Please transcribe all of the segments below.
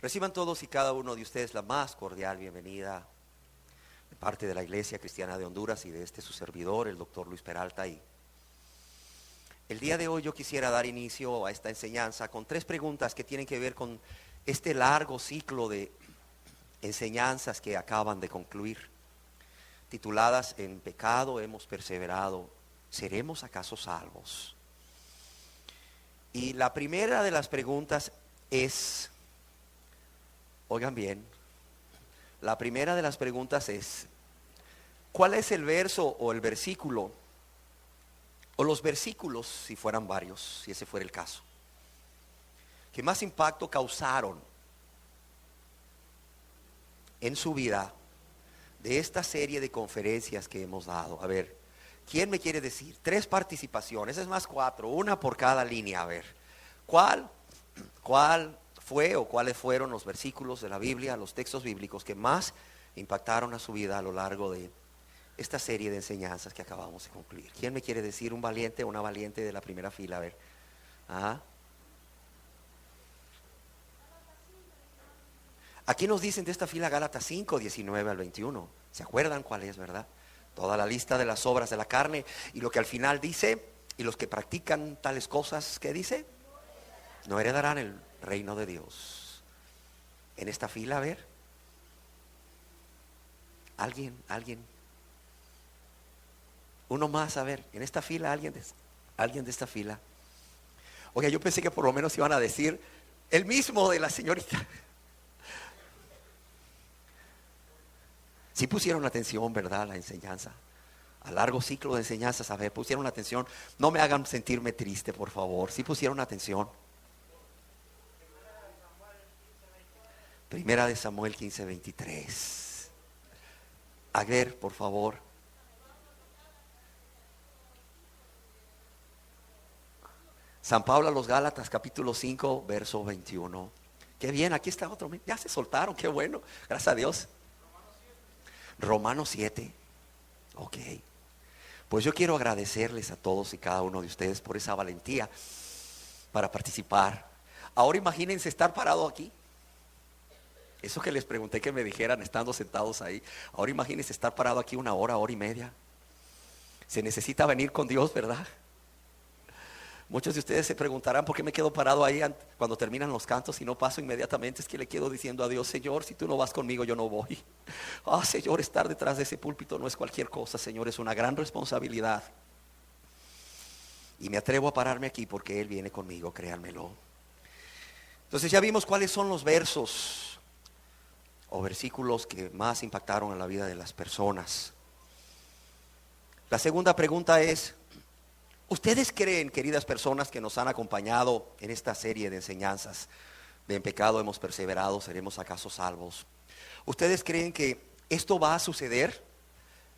Reciban todos y cada uno de ustedes la más cordial bienvenida de parte de la Iglesia Cristiana de Honduras y de su servidor, el doctor Luis Peralta. Y el día de hoy yo quisiera dar inicio a esta enseñanza con 3 preguntas que tienen que ver con este largo ciclo de enseñanzas que acaban de concluir, tituladas "En pecado hemos perseverado, ¿seremos acaso salvos?". Y la primera de las preguntas es, oigan bien, la primera de las preguntas es: ¿cuál es el verso o el versículo, o los versículos, si fueran varios, si ese fuera el caso, que más impacto causaron en su vida de esta serie de conferencias que hemos dado? A ver, ¿quién me quiere decir? 3 participaciones, es más 4, una por cada línea. A ver, ¿cuál fue o cuáles fueron los versículos de la Biblia, los textos bíblicos que más impactaron a su vida a lo largo de esta serie de enseñanzas que acabamos de concluir? ¿Quién me quiere decir? Un valiente o una valiente de la primera fila. A ver. Aquí nos dicen de esta fila Gálatas 5, 19 al 21. ¿Se acuerdan cuál es, verdad? Toda la lista de las obras de la carne y lo que al final dice: y los que practican tales cosas, ¿qué dice? No heredarán el reino de Dios. En esta fila, a ver, alguien, uno más, a ver, en esta fila, alguien de esta fila. Oiga, yo pensé que por lo menos iban a decir el mismo de la señorita. Sí pusieron atención, ¿verdad?, a la enseñanza, a largo ciclo de enseñanzas. A ver, pusieron atención. No me hagan sentirme triste, por favor. Sí pusieron atención. Primera de Samuel 15, 23. A ver, por favor. San Pablo a los Gálatas, capítulo 5, verso 21. Qué bien, aquí está otro. Ya se soltaron, qué bueno. Gracias a Dios. Romanos 7. Ok. Pues yo quiero agradecerles a todos y cada uno de ustedes por esa valentía para participar. Ahora imagínense estar parado aquí. Eso que les pregunté que me dijeran estando sentados ahí. Ahora imagínense estar parado aquí 1 hora, 1 hora y media. Se necesita venir con Dios, ¿verdad? Muchos de ustedes se preguntarán por qué me quedo parado ahí cuando terminan los cantos y no paso inmediatamente. Es que le quedo diciendo a Dios: Señor, si tú no vas conmigo, yo no voy. Señor, estar detrás de ese púlpito no es cualquier cosa, Señor, es una gran responsabilidad. Y me atrevo a pararme aquí porque Él viene conmigo, créanmelo. Entonces ya vimos cuáles son los versos o versículos que más impactaron en la vida de las personas. La segunda pregunta es: ¿ustedes creen, queridas personas que nos han acompañado en esta serie de enseñanzas de "En pecado hemos perseverado, seremos acaso salvos"? ¿Ustedes creen que esto va a suceder?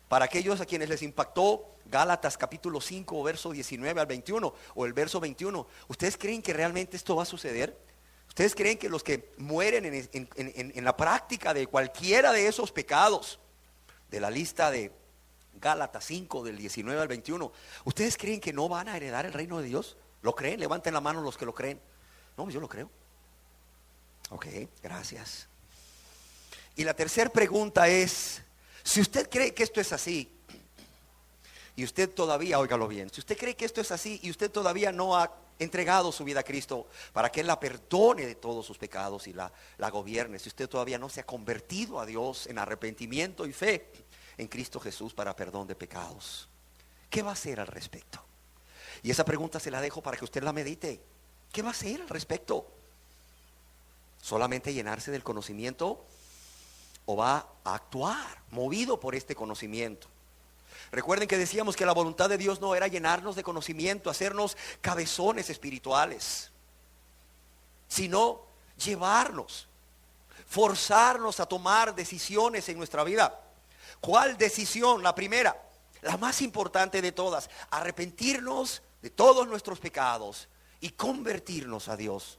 Para aquellos a quienes les impactó Gálatas capítulo 5, verso 19 al 21 o el verso 21, ¿ustedes creen que realmente esto va a suceder? ¿Ustedes creen que los que mueren en la práctica de cualquiera de esos pecados de la lista de Gálatas 5 del 19 al 21, ¿ustedes creen que no van a heredar el reino de Dios? ¿Lo creen? Levanten la mano los que lo creen. No, yo lo creo. Ok, gracias. Y la tercera pregunta es: si usted cree que esto es así y usted todavía, óigalo bien, si usted cree que esto es así y usted todavía no ha entregado su vida a Cristo para que Él la perdone de todos sus pecados y la gobierne, si usted todavía no se ha convertido a Dios en arrepentimiento y fe en Cristo Jesús para perdón de pecados, ¿qué va a hacer al respecto? Y esa pregunta se la dejo para que usted la medite. ¿Qué va a hacer al respecto? ¿Solamente llenarse del conocimiento o va a actuar movido por este conocimiento? Recuerden que decíamos que la voluntad de Dios no era llenarnos de conocimiento, hacernos cabezones espirituales, sino llevarnos, forzarnos a tomar decisiones en nuestra vida. ¿Cuál decisión? La primera, la más importante de todas: arrepentirnos de todos nuestros pecados y convertirnos a Dios,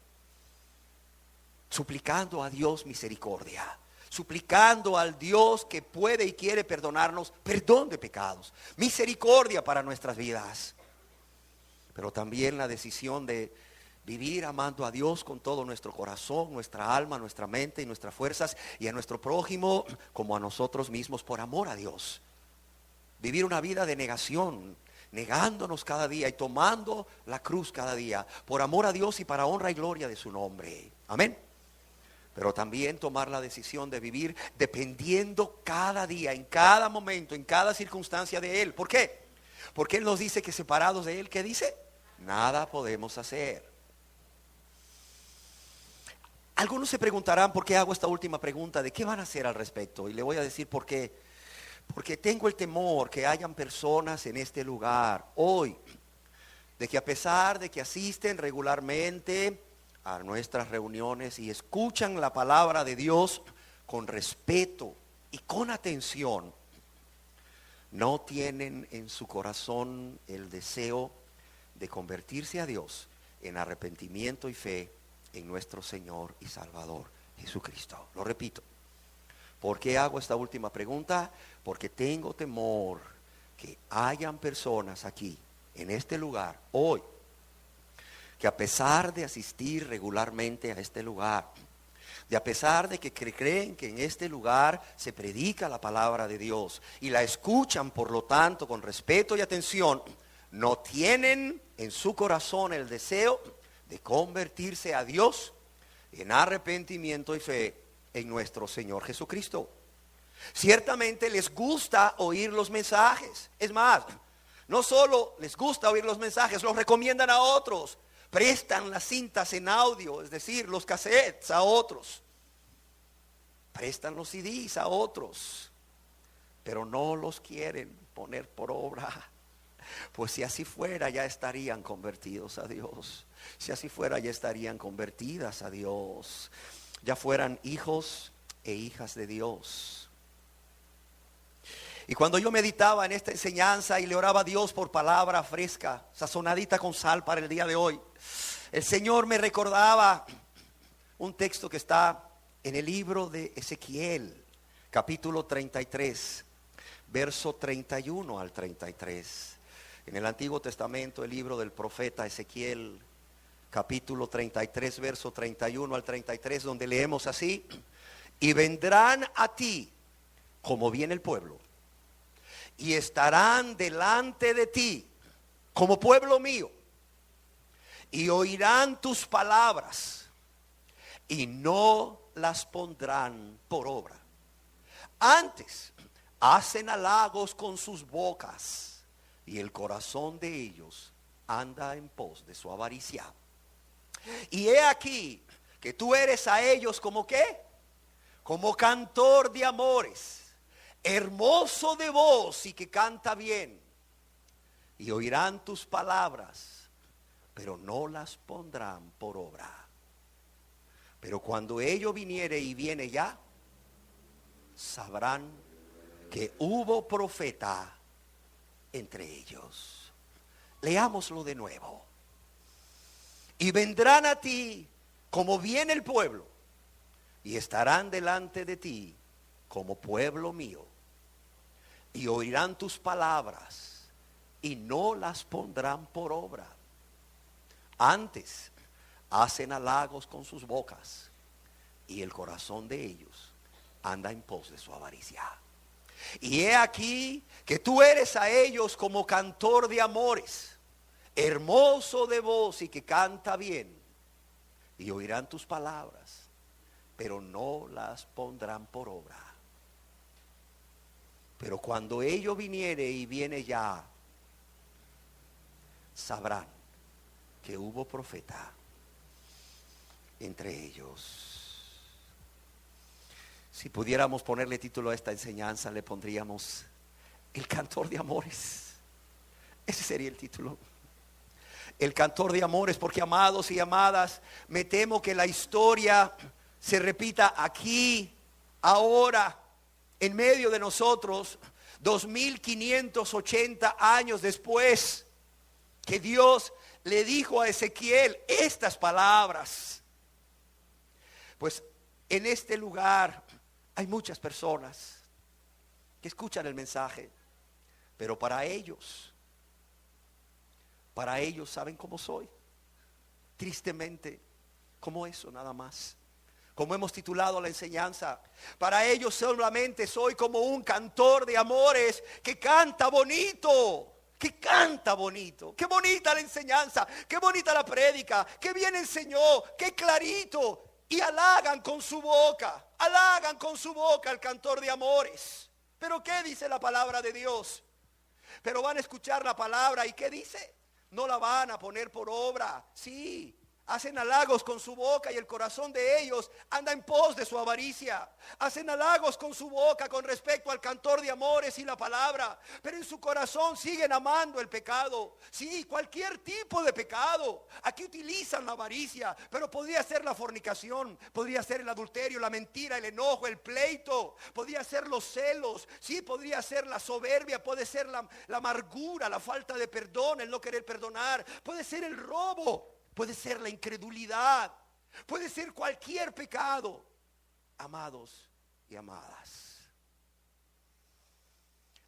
suplicando a Dios misericordia, suplicando al Dios que puede y quiere perdonarnos perdón de pecados, misericordia para nuestras vidas. Pero también la decisión de Vivir amando a Dios con todo nuestro corazón, nuestra alma, nuestra mente y nuestras fuerzas, y a nuestro prójimo como a nosotros mismos por amor a Dios. Vivir una vida de negación, negándonos cada día y tomando la cruz cada día por amor a Dios y para honra y gloria de su nombre. Amén. Pero también tomar la decisión de vivir dependiendo cada día, en cada momento, en cada circunstancia de Él. ¿Por qué? Porque Él nos dice que separados de Él, ¿qué dice? Nada podemos hacer. Algunos se preguntarán por qué hago esta última pregunta, de qué van a hacer al respecto. Y le voy a decir por qué. Porque tengo el temor que hayan personas en este lugar hoy, de que a pesar de que asisten regularmente a nuestras reuniones y escuchan la palabra de Dios con respeto y con atención, no tienen en su corazón el deseo de convertirse a Dios en arrepentimiento y fe en nuestro Señor y Salvador Jesucristo. Lo repito. ¿Por qué hago esta última pregunta? Porque tengo temor que hayan personas aquí, en este lugar, hoy, que a pesar de asistir regularmente a este lugar, de a pesar de que creen que en este lugar se predica la palabra de Dios y la escuchan por lo tanto con respeto y atención, no tienen en su corazón el deseo de convertirse a Dios en arrepentimiento y fe en nuestro Señor Jesucristo. Ciertamente les gusta oír los mensajes. Es más, no solo les gusta oír los mensajes, los recomiendan a otros. Prestan las cintas en audio, es decir, los cassettes a otros. Prestan los CDs a otros, pero no los quieren poner por obra. Pues si así fuera, ya estarían convertidos a Dios. Si así fuera, ya estarían convertidas a Dios. Ya fueran hijos e hijas de Dios. Y cuando yo meditaba en esta enseñanza y le oraba a Dios por palabra fresca, sazonadita con sal para el día de hoy, el Señor me recordaba un texto que está en el libro de Ezequiel, capítulo 33, verso 31 al 33. En el Antiguo Testamento, el libro del profeta Ezequiel, capítulo 33, verso 31 al 33, donde leemos así: y vendrán a ti como viene el pueblo, y estarán delante de ti como pueblo mío, y oirán tus palabras, y no las pondrán por obra. Antes hacen halagos con sus bocas, y el corazón de ellos anda en pos de su avaricia. Y he aquí que tú eres a ellos como ¿qué? Como cantor de amores, hermoso de voz y que canta bien. Y oirán tus palabras, pero no las pondrán por obra. Pero cuando ello viniere, y viene ya, sabrán que hubo profeta entre ellos. Leámoslo de nuevo. Y vendrán a ti como viene el pueblo, y estarán delante de ti como pueblo mío, y oirán tus palabras, y no las pondrán por obra. Antes hacen halagos con sus bocas, y el corazón de ellos anda en pos de su avaricia. Y he aquí que tú eres a ellos como cantor de amores, hermoso de voz y que canta bien. Y oirán tus palabras, pero no las pondrán por obra. Pero cuando ello viniere, y viene ya, sabrán que hubo profeta entre ellos. Si pudiéramos ponerle título a esta enseñanza, le pondríamos el cantor de amores. Ese sería el título. El cantor de amores, porque amados y amadas, me temo que la historia se repita aquí, ahora, en medio de nosotros, 2580 años después que Dios le dijo a Ezequiel estas palabras. Pues en este lugar hay muchas personas que escuchan el mensaje, pero para ellos, ¿saben cómo soy? tristemente, como eso nada más. Como hemos titulado la enseñanza, para ellos solamente soy como un cantor de amores que canta bonito. Que canta bonito. Qué bonita la enseñanza, qué bonita la prédica, qué bien enseñó, qué clarito. Y halagan con su boca al cantor de amores. Pero ¿qué dice la palabra de Dios? Pero van a escuchar la palabra y ¿qué dice? No la van a poner por obra. Sí, hacen halagos con su boca y el corazón de ellos anda en pos de su avaricia. Hacen halagos con su boca con respecto al cantor de amores y la palabra, pero en su corazón siguen amando el pecado. Sí, cualquier tipo de pecado. Aquí utilizan la avaricia, pero podría ser la fornicación, podría ser el adulterio, la mentira, el enojo, el pleito, podría ser los celos, sí, podría ser la soberbia, puede ser la amargura, la falta de perdón, el no querer perdonar, puede ser el robo. Puede ser la incredulidad, puede ser cualquier pecado, amados y amadas.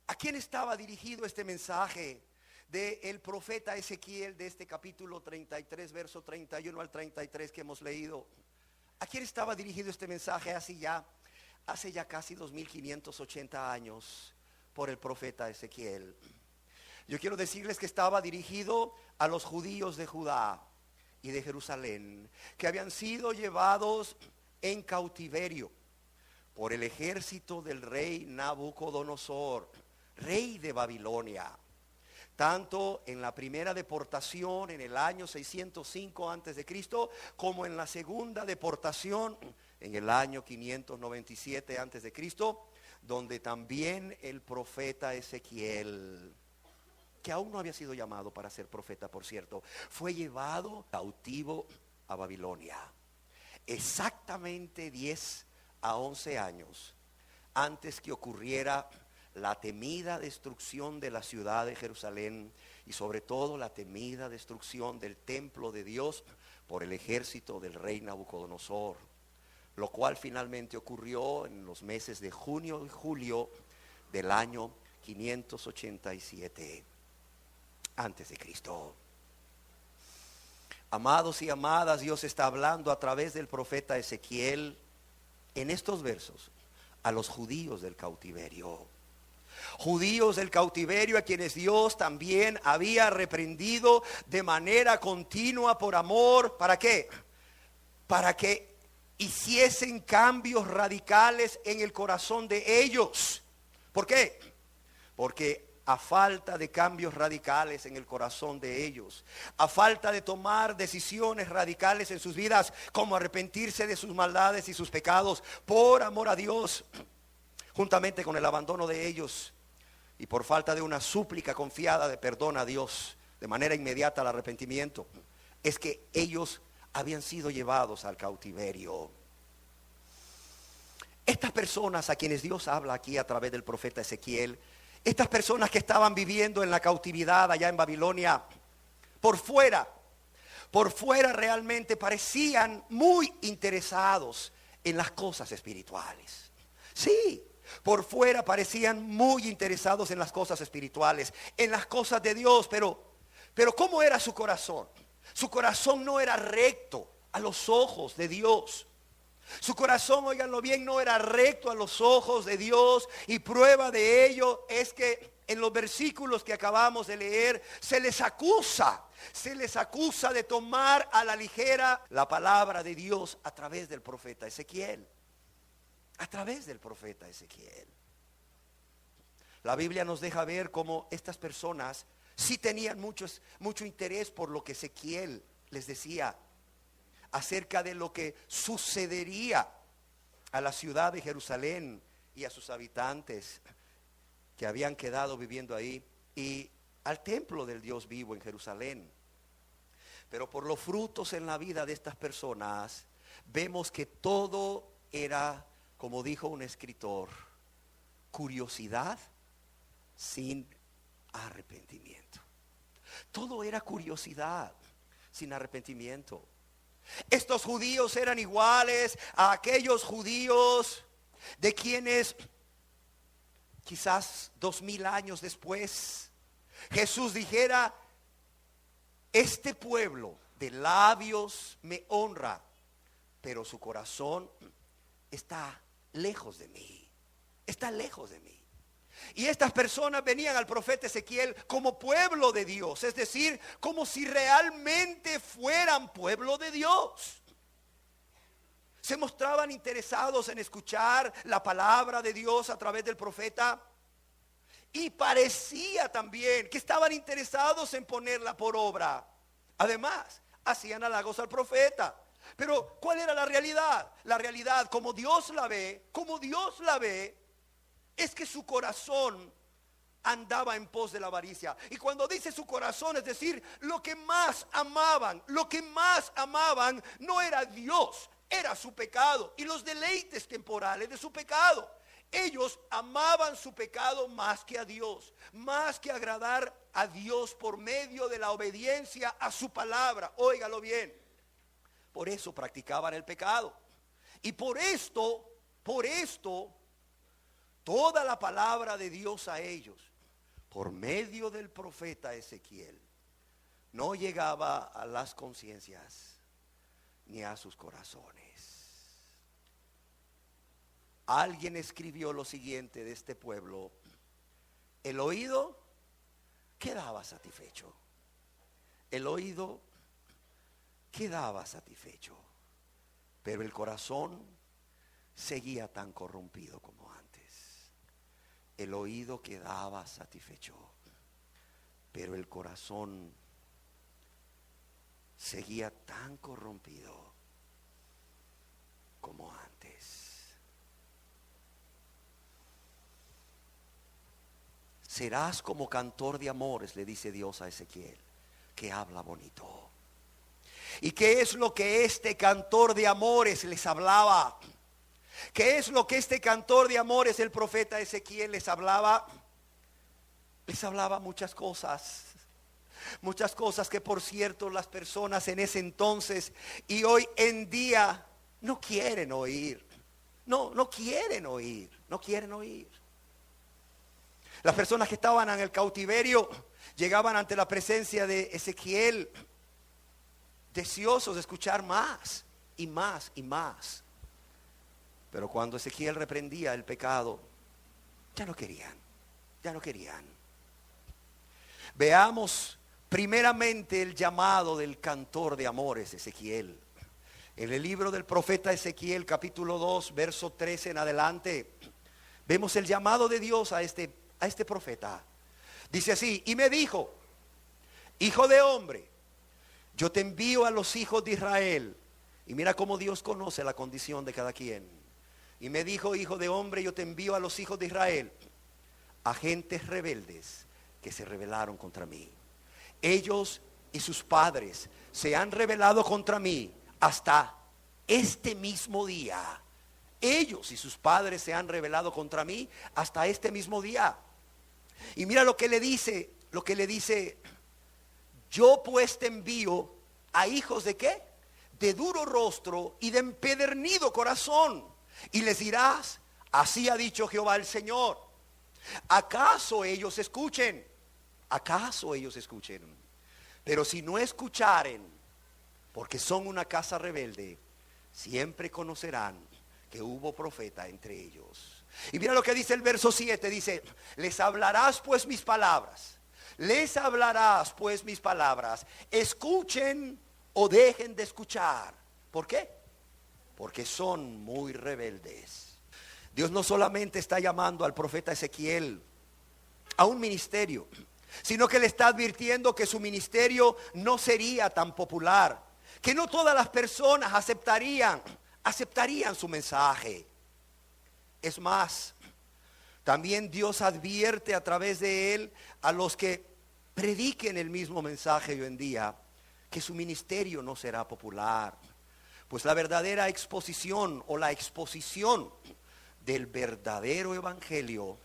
¿A quién estaba dirigido este mensaje del profeta Ezequiel de este capítulo 33, verso 31 al 33 que hemos leído? ¿A quién estaba dirigido este mensaje hace ya casi 2580 años por el profeta Ezequiel? Yo quiero decirles que estaba dirigido a los judíos de Judá y de Jerusalén, que habían sido llevados en cautiverio por el ejército del rey Nabucodonosor, rey de Babilonia, tanto en la primera deportación en el año 605 antes de Cristo, como en la segunda deportación en el año 597 antes de Cristo, donde también el profeta Ezequiel, que aún no había sido llamado para ser profeta, por cierto, fue llevado cautivo a Babilonia. Exactamente 10 a 11 años antes que ocurriera la temida destrucción de la ciudad de Jerusalén y sobre todo la temida destrucción del templo de Dios por el ejército del rey Nabucodonosor, lo cual finalmente ocurrió en los meses de junio y julio del año 587 antes de Cristo. Amados y amadas, Dios está hablando a través del profeta Ezequiel en estos versos a los judíos del cautiverio. Judíos del cautiverio a quienes Dios también había reprendido de manera continua por amor. ¿Para qué? Para que hiciesen cambios radicales en el corazón de ellos. ¿Por qué? Porque a falta de cambios radicales en el corazón de ellos, a falta de tomar decisiones radicales en sus vidas, como arrepentirse de sus maldades y sus pecados por amor a Dios, juntamente con el abandono de ellos, y por falta de una súplica confiada de perdón a Dios de manera inmediata al arrepentimiento, es que ellos habían sido llevados al cautiverio. Estas personas a quienes Dios habla aquí a través del profeta Ezequiel, estas personas que estaban viviendo en la cautividad allá en Babilonia, por fuera realmente parecían muy interesados en las cosas espirituales. Sí, por fuera parecían muy interesados en las cosas espirituales, en las cosas de Dios, pero ¿cómo era su corazón? Su corazón no era recto a los ojos de Dios. Su corazón, óiganlo bien, no era recto a los ojos de Dios, y prueba de ello es que en los versículos que acabamos de leer se les acusa de tomar a la ligera la palabra de Dios a través del profeta Ezequiel. A través del profeta Ezequiel. La Biblia nos deja ver cómo estas personas sí tenían mucho interés por lo que Ezequiel les decía acerca de lo que sucedería a la ciudad de Jerusalén y a sus habitantes que habían quedado viviendo ahí, y al templo del Dios vivo en Jerusalén. Pero por los frutos en la vida de estas personas vemos que todo era, como dijo un escritor, curiosidad sin arrepentimiento. Todo era curiosidad sin arrepentimiento. Estos judíos eran iguales a aquellos judíos de quienes quizás 2000 años después Jesús dijera: este pueblo de labios me honra, pero su corazón está lejos de mí. Está lejos de mí. Y estas personas venían al profeta Ezequiel como pueblo de Dios, es decir, como si realmente fueran pueblo de Dios. Se mostraban interesados en escuchar la palabra de Dios a través del profeta. Y parecía también que estaban interesados en ponerla por obra. Además, hacían halagos al profeta. Pero ¿cuál era la realidad? La realidad, como Dios la ve, es que su corazón andaba en pos de la avaricia. Y cuando dice su corazón, es decir, lo que más amaban no era Dios, era su pecado y los deleites temporales de su pecado. Ellos amaban su pecado más que a Dios, más que agradar a Dios por medio de la obediencia a su palabra. Óigalo bien. Por eso practicaban el pecado. Y por esto, toda la palabra de Dios a ellos, por medio del profeta Ezequiel, no llegaba a las conciencias ni a sus corazones. Alguien escribió lo siguiente de este pueblo: el oído quedaba satisfecho. El oído quedaba satisfecho, pero el corazón seguía tan corrompido como antes. El oído quedaba satisfecho, pero el corazón seguía tan corrompido como antes. Serás como cantor de amores, le dice Dios a Ezequiel, que habla bonito. ¿Y qué es lo que este cantor de amores les hablaba? ¿Qué es lo que este cantor de amores, el profeta Ezequiel, les hablaba? Les hablaba muchas cosas que, por cierto, las personas en ese entonces y hoy en día no quieren oír. No quieren oír. Las personas que estaban en el cautiverio llegaban ante la presencia de Ezequiel deseosos de escuchar más y más y más. Pero cuando Ezequiel reprendía el pecado, ya no querían. Veamos primeramente el llamado del cantor de amores, Ezequiel. En el libro del profeta Ezequiel, capítulo 2, verso 13 en adelante, vemos el llamado de Dios a este profeta. Dice así: y me dijo, hijo de hombre, yo te envío a los hijos de Israel. Y mira cómo Dios conoce la condición de cada quien. Y me dijo, hijo de hombre, yo te envío a los hijos de Israel, a gentes rebeldes que se rebelaron contra mí. Ellos y sus padres se han rebelado contra mí hasta este mismo día. Ellos y sus padres se han rebelado contra mí hasta este mismo día. Y mira lo que le dice, yo pues te envío a hijos de ¿qué? De duro rostro y de empedernido corazón. Y les dirás, así ha dicho Jehová el Señor. ¿Acaso ellos escuchen? Pero si no escucharen, porque son una casa rebelde, siempre conocerán que hubo profeta entre ellos. Y mira lo que dice el verso 7, dice, les hablarás pues mis palabras, escuchen o dejen de escuchar. ¿Por qué? Porque son muy rebeldes. Dios no solamente está llamando al profeta Ezequiel a un ministerio, sino que le está advirtiendo que su ministerio no sería tan popular, que no todas las personas aceptarían su mensaje. Es más, también Dios advierte a través de él a los que prediquen el mismo mensaje hoy en día, que su ministerio no será popular, pues la verdadera exposición o la exposición del verdadero evangelio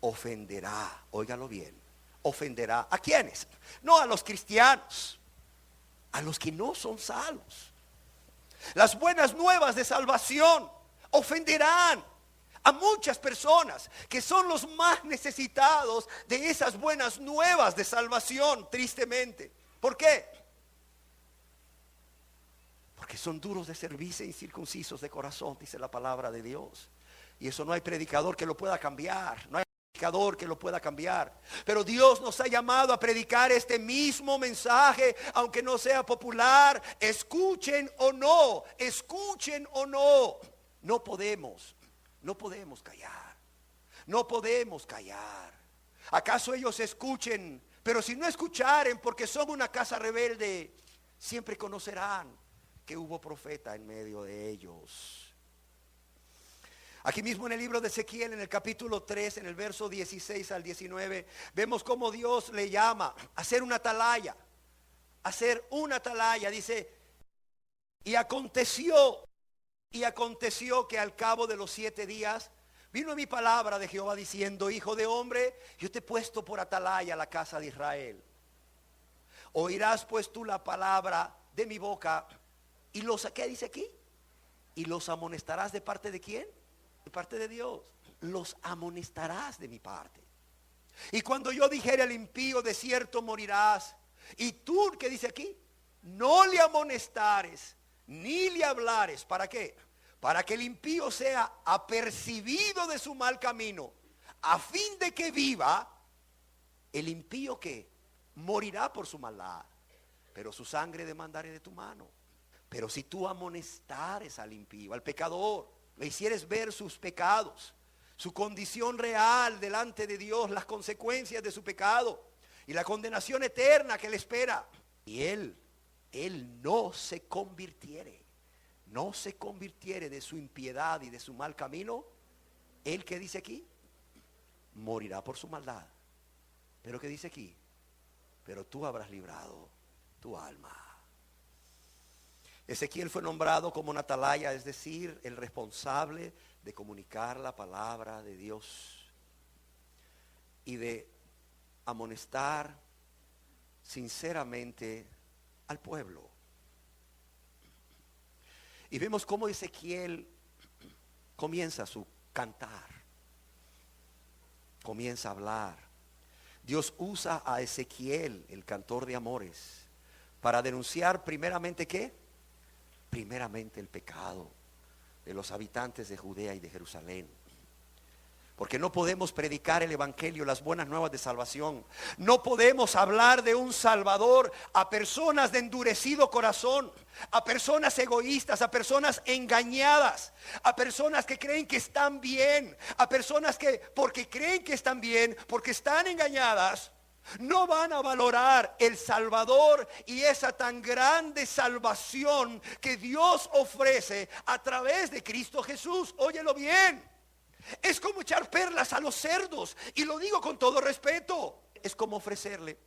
ofenderá, óigalo bien, ofenderá ¿a quiénes? No a los cristianos, a los que no son salvos. Las buenas nuevas de salvación ofenderán a muchas personas que son los más necesitados de esas buenas nuevas de salvación, tristemente. ¿Por qué? Porque son duros de servicio e incircuncisos de corazón, dice la palabra de Dios. Y eso no hay predicador que lo pueda cambiar. No hay predicador que lo pueda cambiar. Pero Dios nos ha llamado a predicar este mismo mensaje, aunque no sea popular. Escuchen o no, escuchen o no. No podemos callar. No podemos callar. ¿Acaso ellos escuchen? Pero si no escucharen, porque son una casa rebelde, siempre conocerán que hubo profeta en medio de ellos. Aquí mismo en el libro de Ezequiel, en el capítulo 3, en el verso 16 al 19, vemos cómo Dios le llama a hacer una atalaya. Hacer una atalaya, dice, y aconteció que al cabo de los 7 días, vino mi palabra de Jehová diciendo: hijo de hombre, yo te he puesto por atalaya a la casa de Israel. Oirás pues tú la palabra de mi boca. Y ¿qué dice aquí? Y los amonestarás ¿de parte de quién? De parte de Dios. Los amonestarás de mi parte. Y cuando yo dijere al impío, de cierto morirás, y tú, ¿qué dice aquí? No le amonestares, ni le hablares. ¿Para qué? Para que el impío sea apercibido de su mal camino, a fin de que viva. El impío que morirá por su maldad, pero su sangre demandaré de tu mano. Pero si tú amonestares al impío, al pecador, le hicieres ver sus pecados, su condición real delante de Dios, las consecuencias de su pecado y la condenación eterna que le espera, y él no se convirtiere de su impiedad y de su mal camino, él, ¿qué dice aquí? Morirá por su maldad. Pero ¿qué dice aquí? Pero tú habrás librado tu alma. Ezequiel fue nombrado como un atalaya, es decir, el responsable de comunicar la palabra de Dios y de amonestar sinceramente al pueblo. Y vemos cómo Ezequiel comienza su cantar, comienza a hablar. Dios usa a Ezequiel, el cantor de amores, para denunciar primeramente ¿qué? Primeramente el pecado de los habitantes de Judea y de Jerusalén. Porque no podemos predicar el evangelio, las buenas nuevas de salvación. No podemos hablar de un salvador a personas de endurecido corazón, a personas egoístas, a personas engañadas, a personas que creen que están bien, a personas que porque creen que están bien, porque están engañadas, no van a valorar el Salvador y esa tan grande salvación que Dios ofrece a través de Cristo Jesús. Óyelo bien. Es como echar perlas a los cerdos, y lo digo con todo respeto. Es como ofrecerle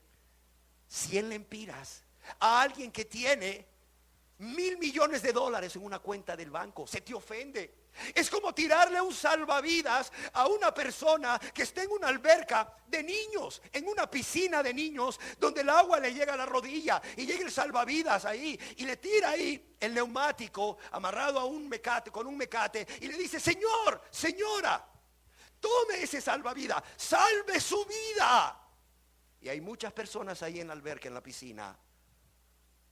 100 lempiras a alguien que tiene $1,000 millones en una cuenta del banco. Se te ofende. Es como tirarle un salvavidas a una persona que está en una alberca de niños, en una piscina de niños, donde el agua le llega a la rodilla, y llega el salvavidas ahí y le tira ahí el neumático amarrado a un mecate, con un mecate, y le dice: señor, señora, tome ese salvavidas, salve su vida. Y hay muchas personas ahí en la alberca, en la piscina,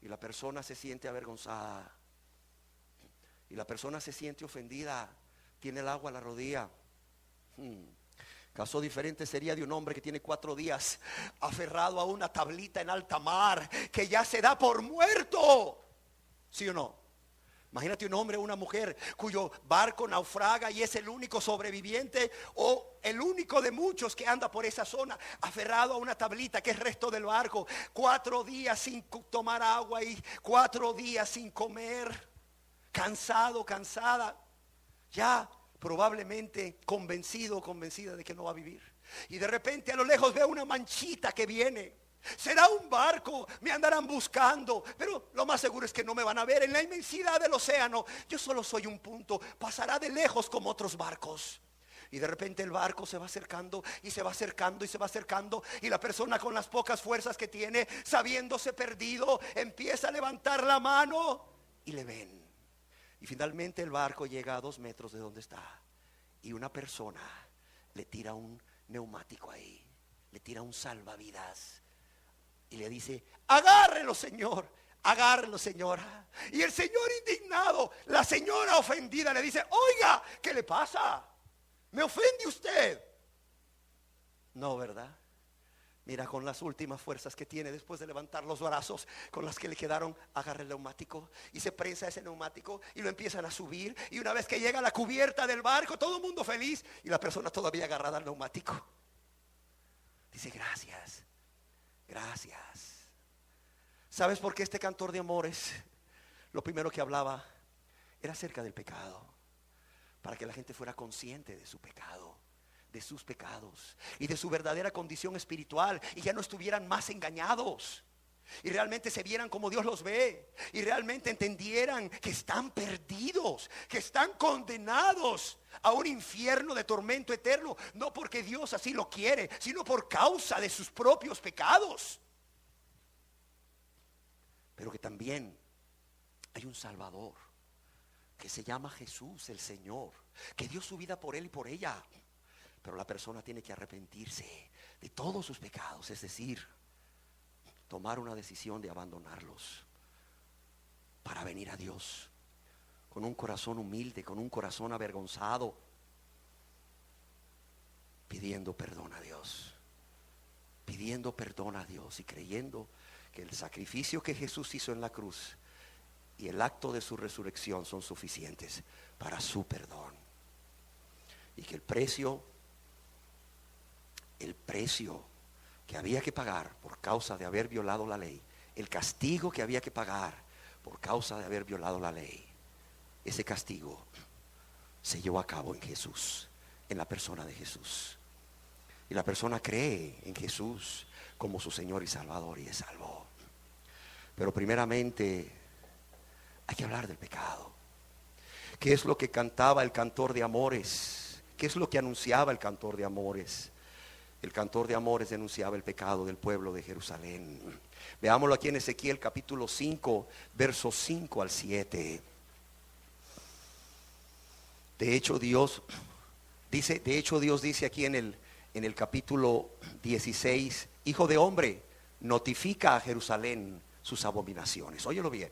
y la persona se siente avergonzada, y la persona se siente ofendida, tiene el agua a la rodilla. Caso diferente sería de un hombre que tiene 4 días aferrado a una tablita en alta mar, que ya se da por muerto. ¿Sí o no? Imagínate un hombre o una mujer cuyo barco naufraga y es el único sobreviviente, o el único de muchos que anda por esa zona, aferrado a una tablita que es resto del barco. 4 días sin tomar agua y 4 días sin comer. Cansado, cansada, ya probablemente convencido o convencida de que no va a vivir. Y de repente a lo lejos veo una manchita que viene. Será un barco, me andarán buscando, pero lo más seguro es que no me van a ver. En la inmensidad del océano yo solo soy un punto, pasará de lejos como otros barcos. Y de repente el barco se va acercando y se va acercando y se va acercando, y la persona, con las pocas fuerzas que tiene, sabiéndose perdido, empieza a levantar la mano y le ven. Y finalmente el barco llega a 2 metros de donde está, y una persona le tira un neumático ahí, le tira un salvavidas y le dice: agárrelo, señor, agárrelo, señora. Y el señor indignado, la señora ofendida le dice, oiga, ¿qué le pasa? ¿Me ofende usted? No, ¿verdad? Mira, con las últimas fuerzas que tiene después de levantar los brazos, con las que le quedaron, agarra el neumático y se prensa ese neumático y lo empiezan a subir. Y una vez que llega a la cubierta del barco, todo el mundo feliz y la persona todavía agarrada al neumático. Dice, gracias, gracias. ¿Sabes por qué este cantor de amores, lo primero que hablaba era acerca del pecado? Para que la gente fuera consciente de su pecado, de sus pecados y de su verdadera condición espiritual, y ya no estuvieran más engañados, y realmente se vieran como Dios los ve, y realmente entendieran que están perdidos, que están condenados a un infierno de tormento eterno, no porque Dios así lo quiere, sino por causa de sus propios pecados. Pero que también hay un Salvador que se llama Jesús el Señor, que dio su vida por él y por ella. Pero la persona tiene que arrepentirse de todos sus pecados, es decir, tomar una decisión de abandonarlos para venir a Dios con un corazón humilde, con un corazón avergonzado, pidiendo perdón a Dios, pidiendo perdón a Dios y creyendo que el sacrificio que Jesús hizo en la cruz y el acto de su resurrección son suficientes para su perdón, y que el precio que había que pagar por causa de haber violado la ley, el castigo que había que pagar por causa de haber violado la ley, ese castigo se llevó a cabo en Jesús, en la persona de Jesús. Y la persona cree en Jesús como su Señor y Salvador y es salvo. Pero primeramente hay que hablar del pecado. ¿Qué es lo que cantaba el cantor de amores? ¿Qué es lo que anunciaba el cantor de amores? El cantor de amores denunciaba el pecado del pueblo de Jerusalén. Veámoslo aquí en Ezequiel capítulo 5, versos 5 al 7. De hecho Dios dice aquí en el capítulo 16, hijo de hombre, notifica a Jerusalén sus abominaciones. Óyelo bien.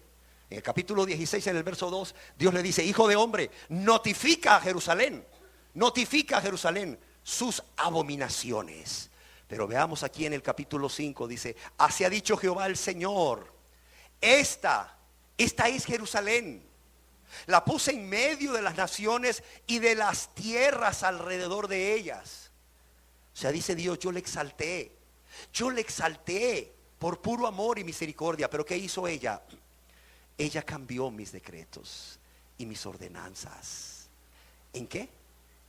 En el capítulo 16, en el verso 2, Dios le dice, hijo de hombre, notifica a Jerusalén sus abominaciones. Pero veamos aquí en el capítulo 5, dice, así ha dicho Jehová el Señor, esta es Jerusalén, la puse en medio de las naciones y de las tierras alrededor de ellas. O sea, dice Dios, yo le exalté por puro amor y misericordia. Pero ¿qué hizo ella? Ella cambió mis decretos y mis ordenanzas. ¿En qué?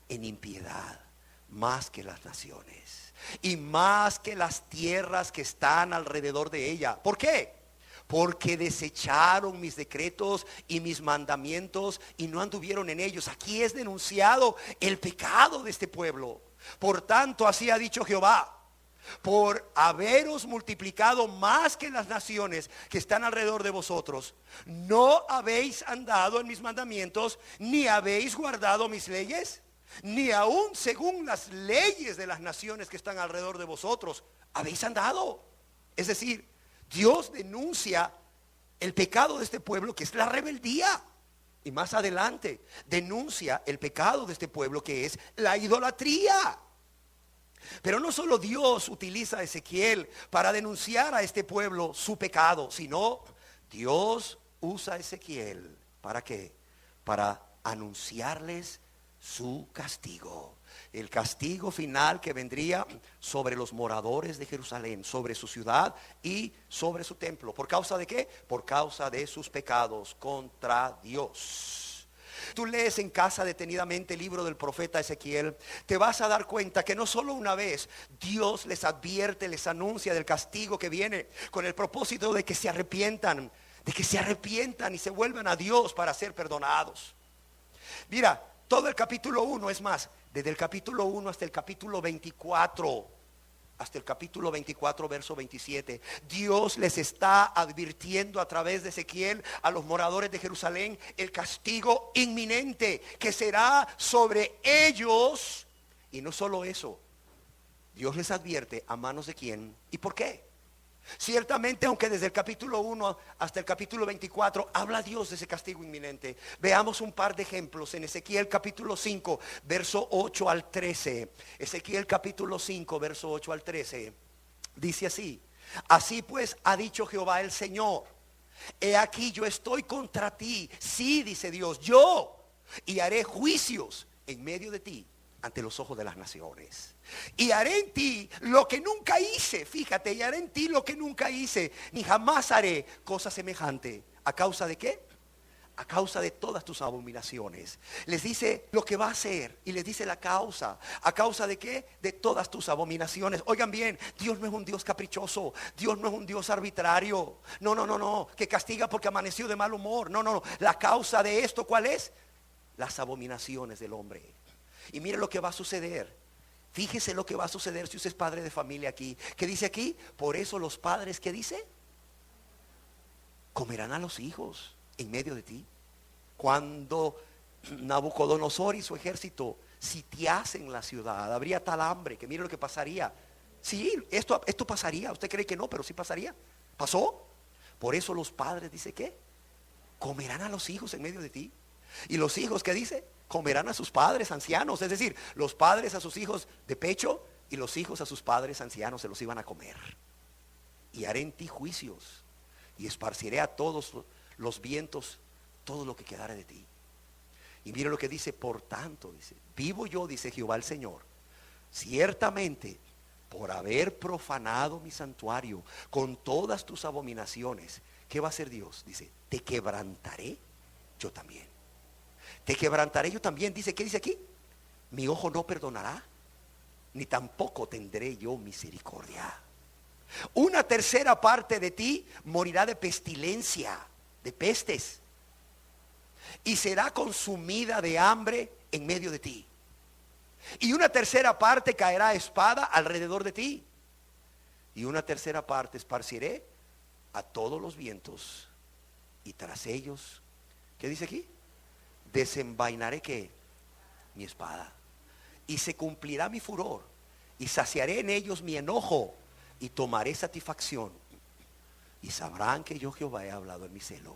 En impiedad, más que las naciones y más que las tierras que están alrededor de ella. ¿Por qué? Porque desecharon mis decretos y mis mandamientos y no anduvieron en ellos. Aquí es denunciado el pecado de este pueblo. Por tanto, así ha dicho Jehová, por haberos multiplicado más que las naciones que están alrededor de vosotros, no habéis andado en mis mandamientos, ni habéis guardado mis leyes, ni aún según las leyes de las naciones que están alrededor de vosotros habéis andado. Es decir, Dios denuncia el pecado de este pueblo, que es la rebeldía, y más adelante denuncia el pecado de este pueblo, que es la idolatría. Pero no solo Dios utiliza a Ezequiel para denunciar a este pueblo su pecado, sino Dios usa a Ezequiel, ¿para qué? Para anunciarles su castigo, el castigo final que vendría sobre los moradores de Jerusalén, sobre su ciudad y sobre su templo. ¿Por causa de qué? Por causa de sus pecados contra Dios. Tú lees en casa detenidamente el libro del profeta Ezequiel, te vas a dar cuenta que no solo una vez Dios les advierte, les anuncia del castigo que viene, con el propósito de que se arrepientan, y se vuelvan a Dios para ser perdonados. Mira, todo el capítulo 1, es más, desde el capítulo 1 hasta el capítulo 24, verso 27, Dios les está advirtiendo a través de Ezequiel a los moradores de Jerusalén el castigo inminente que será sobre ellos. Y no solo eso, Dios les advierte a manos de quién y por qué. Ciertamente, aunque desde el capítulo 1 hasta el capítulo 24 habla Dios de ese castigo inminente. Veamos un par de ejemplos en Ezequiel capítulo 5, verso 8 al 13. Ezequiel capítulo 5, verso 8 al 13. Dice así: así pues ha dicho Jehová el Señor, he aquí yo estoy contra ti, sí, dice Dios, yo, y haré juicios en medio de ti ante los ojos de las naciones. Y haré en ti lo que nunca hice, fíjate, y haré en ti lo que nunca hice, ni jamás haré cosa semejante. ¿A causa de qué? A causa de todas tus abominaciones. Les dice lo que va a hacer y les dice la causa. ¿A causa de qué? De todas tus abominaciones. Oigan bien, Dios no es un Dios caprichoso. Dios no es un Dios arbitrario. No, que castiga porque amaneció de mal humor. No. La causa de esto, ¿cuál es? Las abominaciones del hombre. Y mire lo que va a suceder. Fíjese lo que va a suceder si usted es padre de familia aquí. ¿Qué dice aquí? Por eso los padres, ¿qué dice? Comerán a los hijos en medio de ti. Cuando Nabucodonosor y su ejército sitiasen la ciudad, habría tal hambre que mire lo que pasaría. Sí, esto pasaría. Usted cree que no, pero sí pasaría. ¿Pasó? Por eso los padres, dice ¿qué? Comerán a los hijos en medio de ti. Y los hijos, ¿qué dice? Comerán a sus padres ancianos. Es decir, los padres a sus hijos de pecho y los hijos a sus padres ancianos se los iban a comer. Y haré en ti juicios y esparciré a todos los vientos todo lo que quedare de ti. Y mire lo que dice: por tanto, dice, vivo yo, dice Jehová el Señor, ciertamente por haber profanado mi santuario con todas tus abominaciones. ¿Qué va a hacer Dios? Dice, te quebrantaré yo también. Te quebrantaré yo también. Dice, ¿qué dice aquí? Mi ojo no perdonará, ni tampoco tendré yo misericordia. Una tercera parte de ti morirá de pestilencia, de pestes, y será consumida de hambre en medio de ti. Y una tercera parte caerá a espada alrededor de ti. Y una tercera parte esparciré a todos los vientos, y tras ellos, ¿qué dice aquí? Desenvainaré ¿qué? Mi espada. Y se cumplirá mi furor, y saciaré en ellos mi enojo, y tomaré satisfacción. Y sabrán que yo Jehová he hablado en mi celo.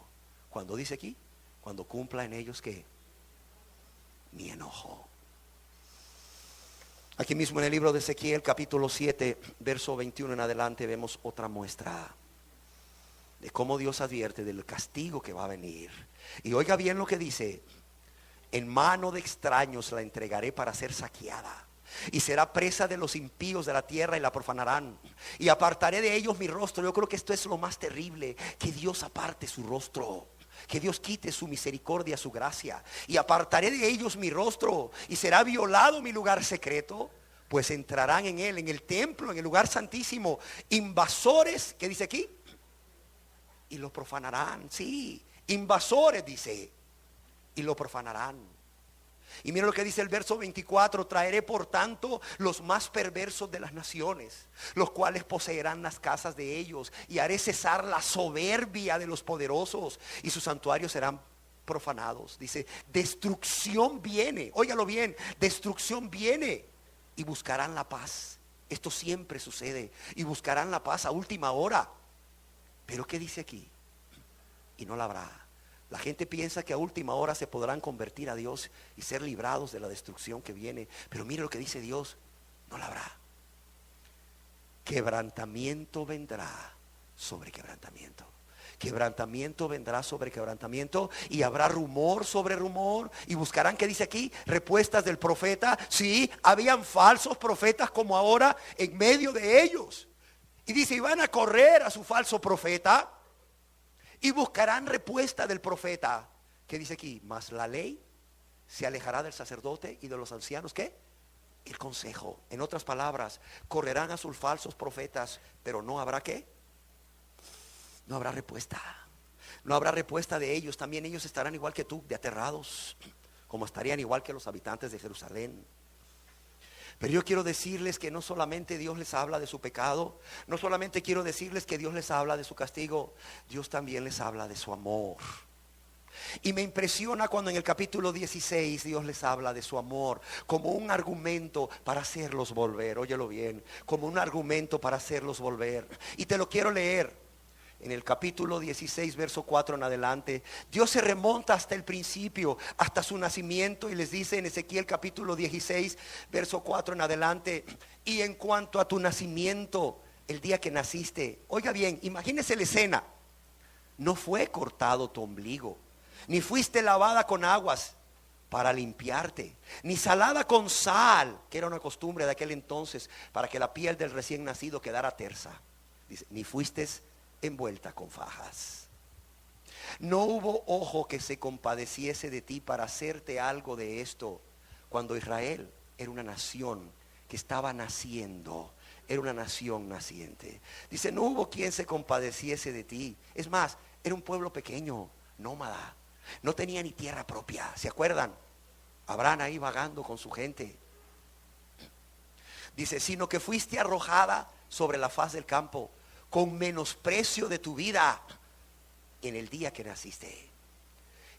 Cuando dice aquí, cuando cumpla en ellos ¿qué? Mi enojo. Aquí mismo en el libro de Ezequiel capítulo 7 verso 21 en adelante vemos otra muestra de cómo Dios advierte del castigo que va a venir. Y oiga bien lo que dice: en mano de extraños la entregaré para ser saqueada, y será presa de los impíos de la tierra y la profanarán, y apartaré de ellos mi rostro. Yo creo que esto es lo más terrible, que Dios aparte su rostro, que Dios quite su misericordia, su gracia. Y apartaré de ellos mi rostro, y será violado mi lugar secreto, pues entrarán en él, en el templo, en el lugar santísimo, invasores, ¿qué dice aquí? Y lo profanarán. Sí, invasores dice, y lo profanarán. Y mira lo que dice el verso 24: traeré por tanto los más perversos de las naciones, los cuales poseerán las casas de ellos, y haré cesar la soberbia de los poderosos, y sus santuarios serán profanados. Dice, destrucción viene, óigalo bien, destrucción viene, y buscarán la paz. Esto siempre sucede, y buscarán la paz a última hora. Pero ¿qué dice aquí? Y no la habrá. La gente piensa que a última hora se podrán convertir a Dios y ser librados de la destrucción que viene. Pero mire lo que dice Dios: no la habrá. Quebrantamiento vendrá sobre quebrantamiento. Quebrantamiento vendrá sobre quebrantamiento, y habrá rumor sobre rumor. Y buscarán, ¿qué dice aquí? Respuestas del profeta. Sí, habían falsos profetas como ahora en medio de ellos. Y dice, y van a correr a su falso profeta y buscarán respuesta del profeta. ¿Qué dice aquí? Mas la ley se alejará del sacerdote y de los ancianos. ¿Qué? El consejo. En otras palabras, correrán a sus falsos profetas, pero no habrá ¿qué? No habrá respuesta. No habrá respuesta de ellos. También ellos estarán igual que tú, de aterrados, como estarían igual que los habitantes de Jerusalén. Pero yo quiero decirles que no solamente Dios les habla de su pecado, no solamente quiero decirles que Dios les habla de su castigo, Dios también les habla de su amor. Y me impresiona cuando en el capítulo 16 Dios les habla de su amor como un argumento para hacerlos volver. Óyelo bien, como un argumento para hacerlos volver. Y te lo quiero leer. En el capítulo 16, verso 4 en adelante, Dios se remonta hasta el principio, hasta su nacimiento, y les dice en Ezequiel capítulo 16, verso 4 en adelante: y en cuanto a tu nacimiento, el día que naciste, oiga bien, imagínese la escena. No fue cortado tu ombligo, ni fuiste lavada con aguas para limpiarte, ni salada con sal, que era una costumbre de aquel entonces, para que la piel del recién nacido quedara tersa. Dice, ni fuiste envuelta con fajas. No hubo ojo que se compadeciese de ti para hacerte algo de esto, cuando Israel era una nación que estaba naciendo, era una nación naciente. Dice, no hubo quien se compadeciese de ti. Es más, era un pueblo pequeño, nómada, no tenía ni tierra propia. ¿Se acuerdan? Abraham ahí vagando con su gente. Dice, sino que fuiste arrojada sobre la faz del campo, con menosprecio de tu vida en el día que naciste.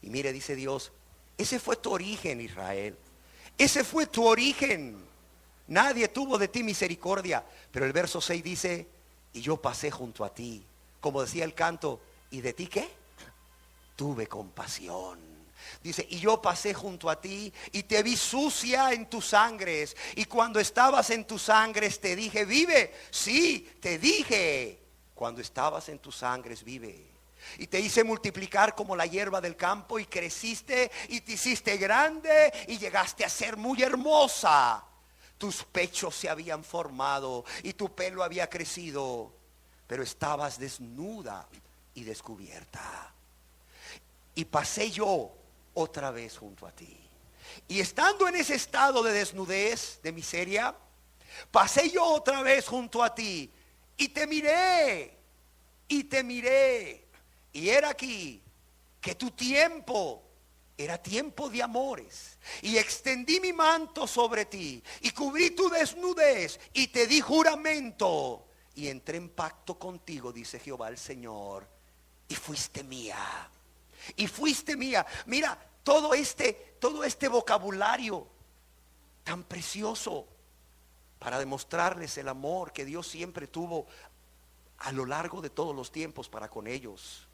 Y mire, dice Dios, ese fue tu origen, Israel. Ese fue tu origen. Nadie tuvo de ti misericordia. Pero el verso 6 dice, y yo pasé junto a ti. Como decía el canto, ¿y de ti qué? Tuve compasión. Dice, y yo pasé junto a ti y te vi sucia en tus sangres. Y cuando estabas en tus sangres te dije, vive. Sí, te dije, cuando estabas en tus sangres, vive. Y te hice multiplicar como la hierba del campo, y creciste y te hiciste grande y llegaste a ser muy hermosa. Tus pechos se habían formado y tu pelo había crecido, pero estabas desnuda y descubierta. Y pasé yo otra vez junto a ti. Y estando en ese estado de desnudez, de miseria, pasé yo otra vez junto a ti y te miré, y te miré. Y era aquí que tu tiempo era tiempo de amores, y extendí mi manto sobre ti y cubrí tu desnudez y te di juramento y entré en pacto contigo, dice Jehová el Señor, y fuiste mía. Y fuiste mía. Mira todo este vocabulario tan precioso para demostrarles el amor que Dios siempre tuvo a lo largo de todos los tiempos para con ellos.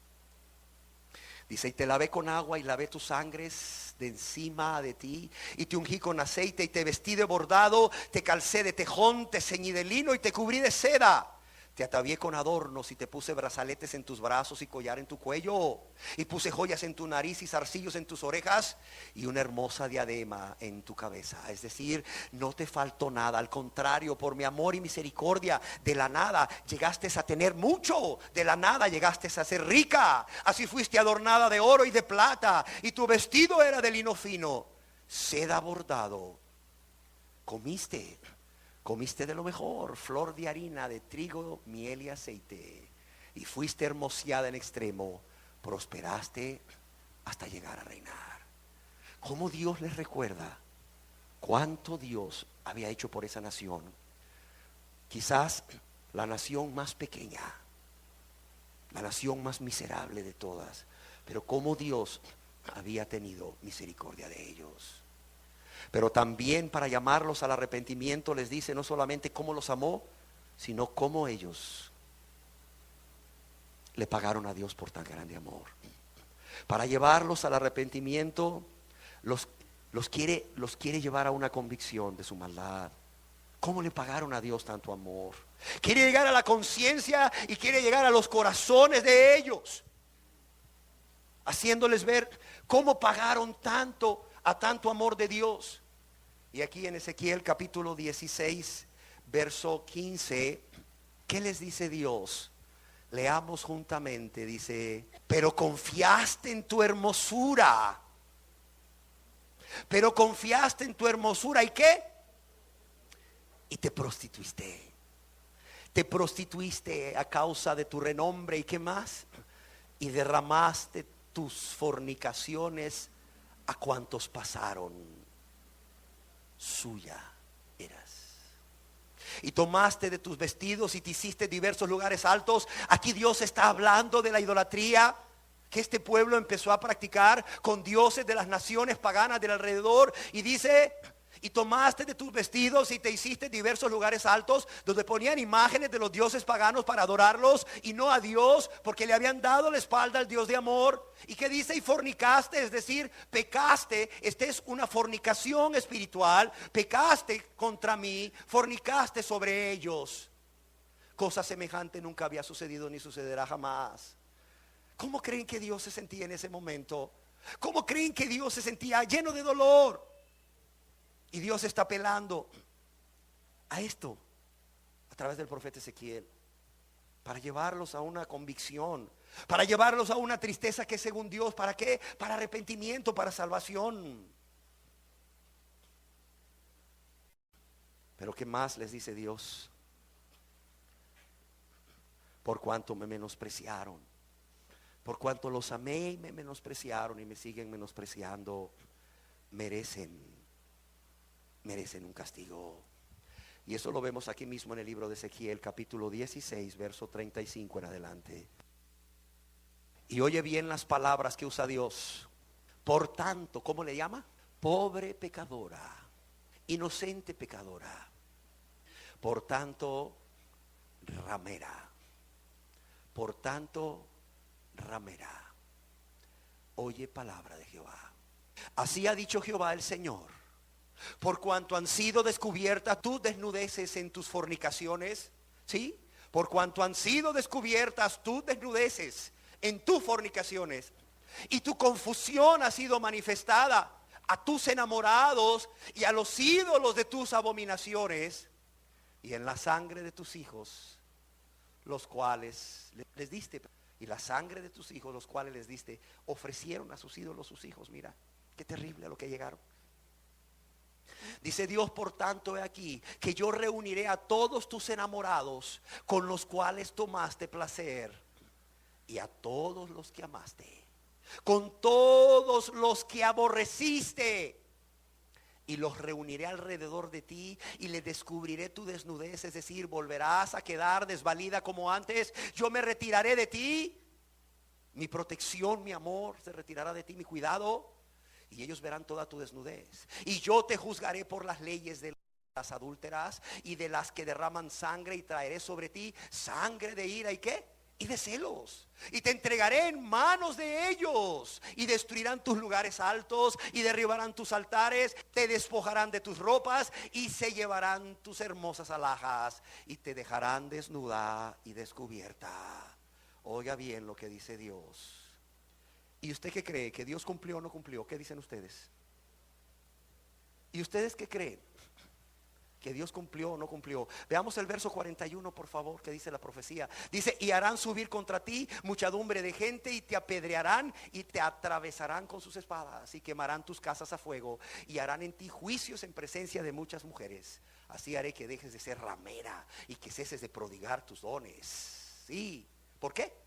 Dice, y te lavé con agua y lavé tus sangres de encima de ti, y te ungí con aceite y te vestí de bordado, te calcé de tejón, te ceñí de lino y te cubrí de seda. Te atavié con adornos y te puse brazaletes en tus brazos y collar en tu cuello, y puse joyas en tu nariz y zarcillos en tus orejas y una hermosa diadema en tu cabeza. Es decir, no te faltó nada, al contrario, por mi amor y misericordia, de la nada llegaste a tener mucho, de la nada llegaste a ser rica. Así fuiste adornada de oro y de plata, y tu vestido era de lino fino, seda bordado. Comiste de lo mejor, flor de harina, de trigo, miel y aceite, y fuiste hermoseada en extremo, prosperaste hasta llegar a reinar. ¿Cómo Dios les recuerda cuánto Dios había hecho por esa nación? Quizás la nación más pequeña, la nación más miserable de todas, pero cómo Dios había tenido misericordia de ellos. Pero también para llamarlos al arrepentimiento les dice no solamente cómo los amó, sino cómo ellos le pagaron a Dios por tan grande amor. Para llevarlos al arrepentimiento los quiere llevar a una convicción de su maldad. ¿Cómo le pagaron a Dios tanto amor? Quiere llegar a la conciencia y quiere llegar a los corazones de ellos, haciéndoles ver cómo pagaron tanto a tanto amor de Dios. Y aquí en Ezequiel capítulo 16, verso 15, ¿qué les dice Dios? Leamos juntamente. Dice, pero confiaste en tu hermosura. Pero confiaste en tu hermosura. ¿Y qué? Y te prostituiste. Te prostituiste a causa de tu renombre. ¿Y qué más? Y derramaste tus fornicaciones a cuantos pasaron. Suya eras. Y tomaste de tus vestidos y te hiciste diversos lugares altos. Aquí Dios está hablando de la idolatría. que este pueblo empezó a practicar con dioses de las naciones paganas del alrededor. Y dice: y tomaste de tus vestidos y te hiciste diversos lugares altos donde ponían imágenes de los dioses paganos para adorarlos y no a Dios, porque le habían dado la espalda al Dios de amor. Y que dice: y fornicaste, es decir, pecaste. Esta es una fornicación espiritual. Pecaste contra mí, fornicaste sobre ellos. Cosa semejante nunca había sucedido ni sucederá jamás. ¿Cómo creen que Dios se sentía en ese momento? ¿Cómo creen que Dios se sentía lleno de dolor? Y Dios está apelando a esto a través del profeta Ezequiel, para llevarlos a una convicción, para llevarlos a una tristeza que según Dios, ¿para qué? Para arrepentimiento, para salvación. Pero ¿qué más les dice Dios? Por cuanto me menospreciaron, por cuanto los amé y me menospreciaron y me siguen menospreciando, merecen un castigo. Y eso lo vemos aquí mismo en el libro de Ezequiel, capítulo 16, verso 35 en adelante. Y oye bien las palabras que usa Dios. Por tanto, ¿cómo le llama? Pobre pecadora, inocente pecadora. Por tanto, ramera. Por tanto, ramera. Oye palabra de Jehová. Así ha dicho Jehová el Señor: por cuanto han sido descubiertas tus desnudeces en tus fornicaciones, ¿sí? Por cuanto han sido descubiertas tus desnudeces en tus fornicaciones, y tu confusión ha sido manifestada a tus enamorados y a los ídolos de tus abominaciones, y en la sangre de tus hijos, los cuales les diste, y la sangre de tus hijos, los cuales les diste, ofrecieron a sus ídolos sus hijos. Mira, qué terrible a lo que llegaron. Dice Dios: por tanto, he aquí que yo reuniré a todos tus enamorados con los cuales tomaste placer, y a todos los que amaste, con todos los que aborreciste, y los reuniré alrededor de ti, y les descubriré tu desnudez, es decir, volverás a quedar desvalida como antes. Yo me retiraré de ti, mi protección, mi amor se retirará de ti, mi cuidado. Y ellos verán toda tu desnudez. Y yo te juzgaré por las leyes de las adúlteras y de las que derraman sangre, y traeré sobre ti sangre de ira y ¿qué? Y de celos. Y te entregaré en manos de ellos, y destruirán tus lugares altos y derribarán tus altares. Te despojarán de tus ropas y se llevarán tus hermosas alhajas, y te dejarán desnuda y descubierta. Oiga bien lo que dice Dios. ¿Y usted qué cree? ¿Que Dios cumplió o no cumplió? ¿Qué dicen ustedes? ¿Y ustedes qué creen? ¿Que Dios cumplió o no cumplió? Veamos el verso 41, por favor, que dice la profecía. Dice: y harán subir contra ti muchedumbre de gente, y te apedrearán y te atravesarán con sus espadas, y quemarán tus casas a fuego, y harán en ti juicios en presencia de muchas mujeres. Así haré que dejes de ser ramera y que ceses de prodigar tus dones. Sí. ¿Por qué?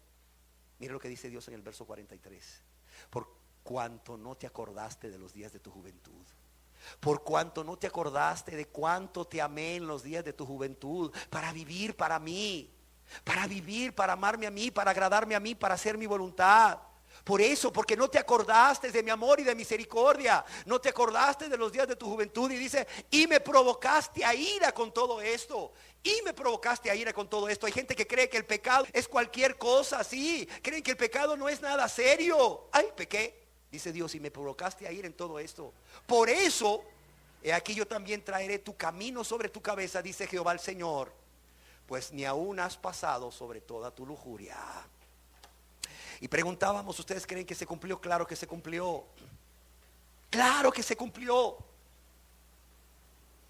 Mira lo que dice Dios en el verso 43. Por cuanto no te acordaste de los días de tu juventud, por cuanto no te acordaste de cuánto te amé en los días de tu juventud, para vivir para mí, para vivir, para amarme a mí, para agradarme a mí, para hacer mi voluntad. Por eso, porque no te acordaste de mi amor y de misericordia, no te acordaste de los días de tu juventud. Y dice: y me provocaste a ira con todo esto. Y me provocaste a ira con todo esto. Hay gente que cree que el pecado es cualquier cosa así. Creen que el pecado no es nada serio. Ay, pequé, dice Dios, y me provocaste a ira en todo esto. Por eso, he aquí yo también traeré tu camino sobre tu cabeza, dice Jehová el Señor, pues ni aún has pasado sobre toda tu lujuria. Y preguntábamos: ¿ustedes creen que se cumplió? Claro que se cumplió. Claro que se cumplió.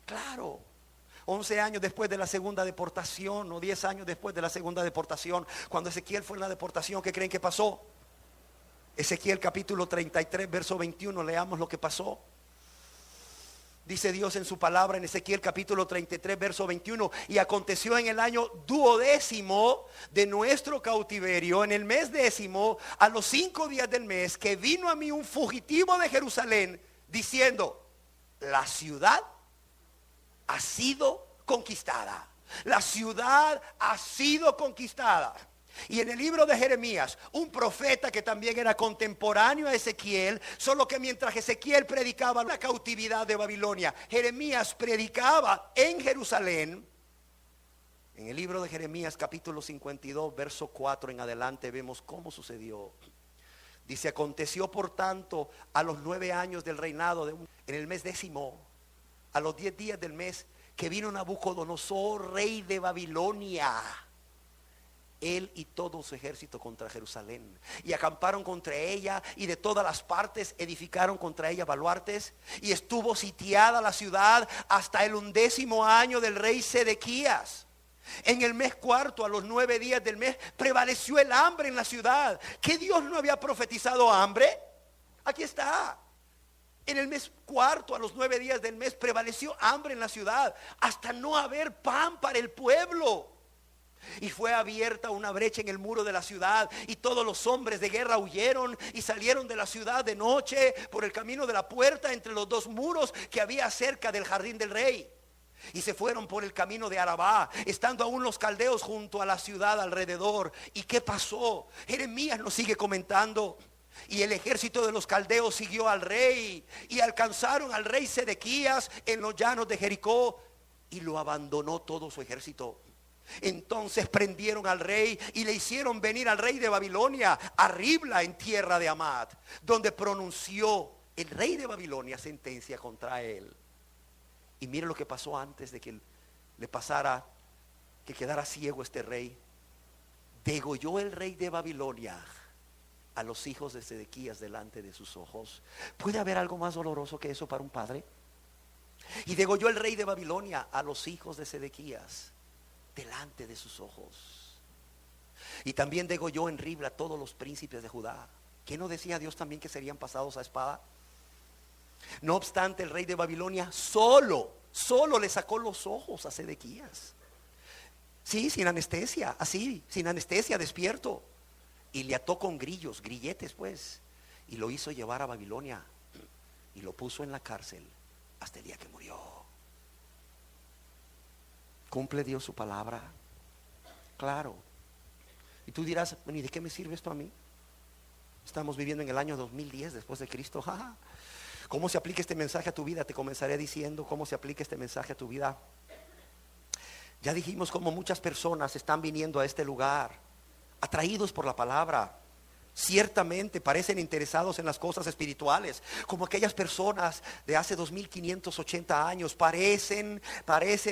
Claro. 11 años después de la segunda deportación, o 10 años después de la segunda deportación, cuando Ezequiel fue en la deportación, ¿qué creen que pasó? Ezequiel capítulo 33, verso 21, leamos lo que pasó. Dice Dios en su palabra en Ezequiel capítulo 33, verso 21: y aconteció en el año 12º de nuestro cautiverio, en el mes 10º, a los 5 días del mes, que vino a mí un fugitivo de Jerusalén, diciendo: la ciudad ha sido conquistada. La ciudad ha sido conquistada. Y en el libro de Jeremías, un profeta que también era contemporáneo a Ezequiel, solo que mientras Ezequiel predicaba la cautividad de Babilonia, Jeremías predicaba en Jerusalén. En el libro de Jeremías capítulo 52, verso 4 en adelante vemos cómo sucedió. Dice: aconteció por tanto a los 9 años del reinado en el mes 10, a los 10 días del mes, que vino Nabucodonosor, rey de Babilonia, él y todo su ejército, contra Jerusalén, y acamparon contra ella, y de todas las partes edificaron contra ella baluartes, y estuvo sitiada la ciudad hasta el 11º año del rey Sedequías. En el mes cuarto, a los 9 días del mes, prevaleció el hambre en la ciudad. ¿Que Dios no había profetizado hambre? Aquí está. En el mes cuarto, a los 9 días del mes, prevaleció hambre en la ciudad, hasta no haber pan para el pueblo. Y fue abierta una brecha en el muro de la ciudad, y todos los hombres de guerra huyeron y salieron de la ciudad de noche por el camino de la puerta entre los 2 muros que había cerca del jardín del rey. Y se fueron por el camino de Arabá, estando aún los caldeos junto a la ciudad alrededor. ¿Y qué pasó? Jeremías nos sigue comentando. Y el ejército de los caldeos siguió al rey, y alcanzaron al rey Sedequías en los llanos de Jericó, y lo abandonó todo su ejército. Entonces prendieron al rey y le hicieron venir al rey de Babilonia a Ribla, en tierra de Amad, donde pronunció el rey de Babilonia sentencia contra él. Y mire lo que pasó antes de que le pasara, que quedara ciego este rey. Degolló el rey de Babilonia a los hijos de Sedequías delante de sus ojos. ¿Puede haber algo más doloroso que eso para un padre? Y degolló el rey de Babilonia a los hijos de Sedequías delante de sus ojos. Y también degolló en Ribla a todos los príncipes de Judá. ¿Qué no decía Dios también que serían pasados a espada? No obstante, el rey de Babilonia solo le sacó los ojos a Sedequías. Sí, sin anestesia, así, sin anestesia, despierto. Y le ató con grillos, grilletes pues, y lo hizo llevar a Babilonia, y lo puso en la cárcel hasta el día que murió. ¿Cumple Dios su palabra? Claro. Y tú dirás: bueno, ¿y de qué me sirve esto a mí? Estamos viviendo en el año 2010 después de Cristo. ¿Cómo se aplica este mensaje a tu vida? Te comenzaré diciendo cómo se aplica este mensaje a tu vida. Ya dijimos cómo muchas personas están viniendo a este lugar atraídos por la palabra. Ciertamente parecen interesados en las cosas espirituales, como aquellas personas de hace 2580 años. Parecen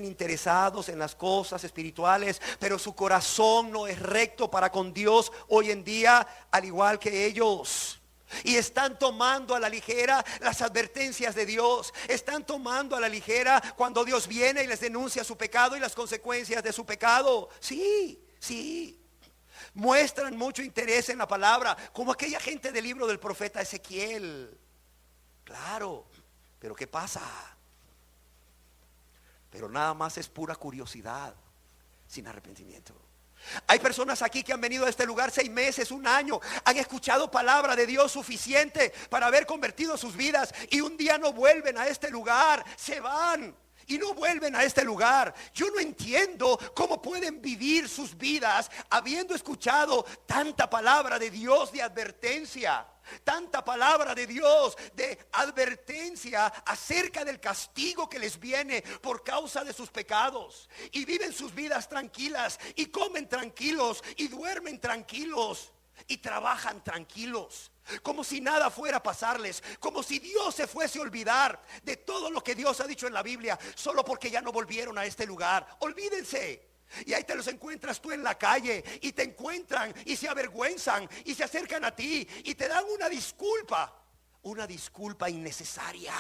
interesados en las cosas espirituales, pero su corazón no es recto para con Dios hoy en día, al igual que ellos. Y están tomando a la ligera las advertencias de Dios. Están tomando a la ligera cuando Dios viene y les denuncia su pecado y las consecuencias de su pecado. Sí. Muestran mucho interés en la palabra, como aquella gente del libro del profeta Ezequiel. Claro, pero ¿qué pasa? Pero nada más es pura curiosidad, sin arrepentimiento. Hay personas aquí que han venido a este lugar 6 meses, 1 año, han escuchado palabra de Dios suficiente para haber convertido sus vidas, y un día no vuelven a este lugar, se van y no vuelven a este lugar. Yo no entiendo cómo pueden vivir sus vidas habiendo escuchado tanta palabra de Dios de advertencia, tanta palabra de Dios de advertencia acerca del castigo que les viene por causa de sus pecados, y viven sus vidas tranquilas, y comen tranquilos, y duermen tranquilos, y trabajan tranquilos, como si nada fuera a pasarles, como si Dios se fuese a olvidar de todo lo que Dios ha dicho en la Biblia, solo porque ya no volvieron a este lugar. Olvídense. Y ahí te los encuentras tú en la calle, y te encuentran y se avergüenzan y se acercan a ti y te dan una disculpa innecesaria,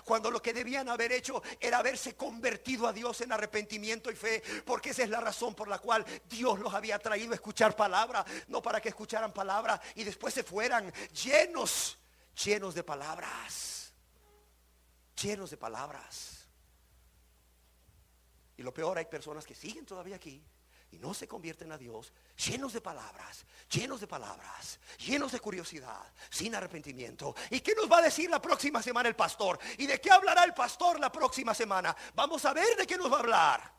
cuando lo que debían haber hecho era haberse convertido a Dios en arrepentimiento y fe, porque esa es la razón por la cual Dios los había traído a escuchar palabra, no para que escucharan palabra y después se fueran llenos de palabras, Y lo peor, hay personas que siguen todavía aquí y no se convierten a Dios, llenos de palabras, llenos de curiosidad, sin arrepentimiento. ¿Y qué nos va a decir la próxima semana el pastor? ¿Y de qué hablará el pastor la próxima semana? Vamos a ver de qué nos va a hablar.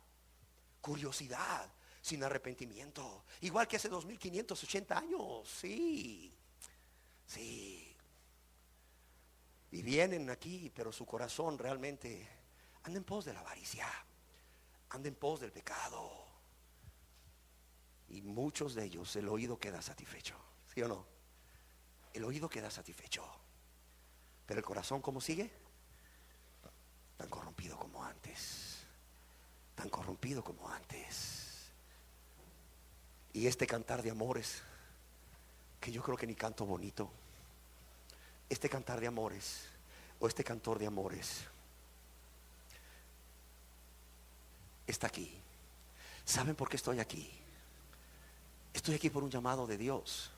Curiosidad, sin arrepentimiento. Igual que hace 2580 años. Sí, sí. Y vienen aquí, pero su corazón realmente anda en pos de la avaricia, anda en pos del pecado. Y muchos de ellos el oído queda satisfecho, ¿sí o no? El oído queda satisfecho, pero el corazón, ¿cómo sigue? Tan corrompido como antes, tan corrompido como antes. Y este cantar de amores, que yo creo que ni canto bonito, este cantar de amores, o este cantor de amores, está aquí. ¿Saben por qué estoy aquí? Estoy aquí por un llamado de Dios.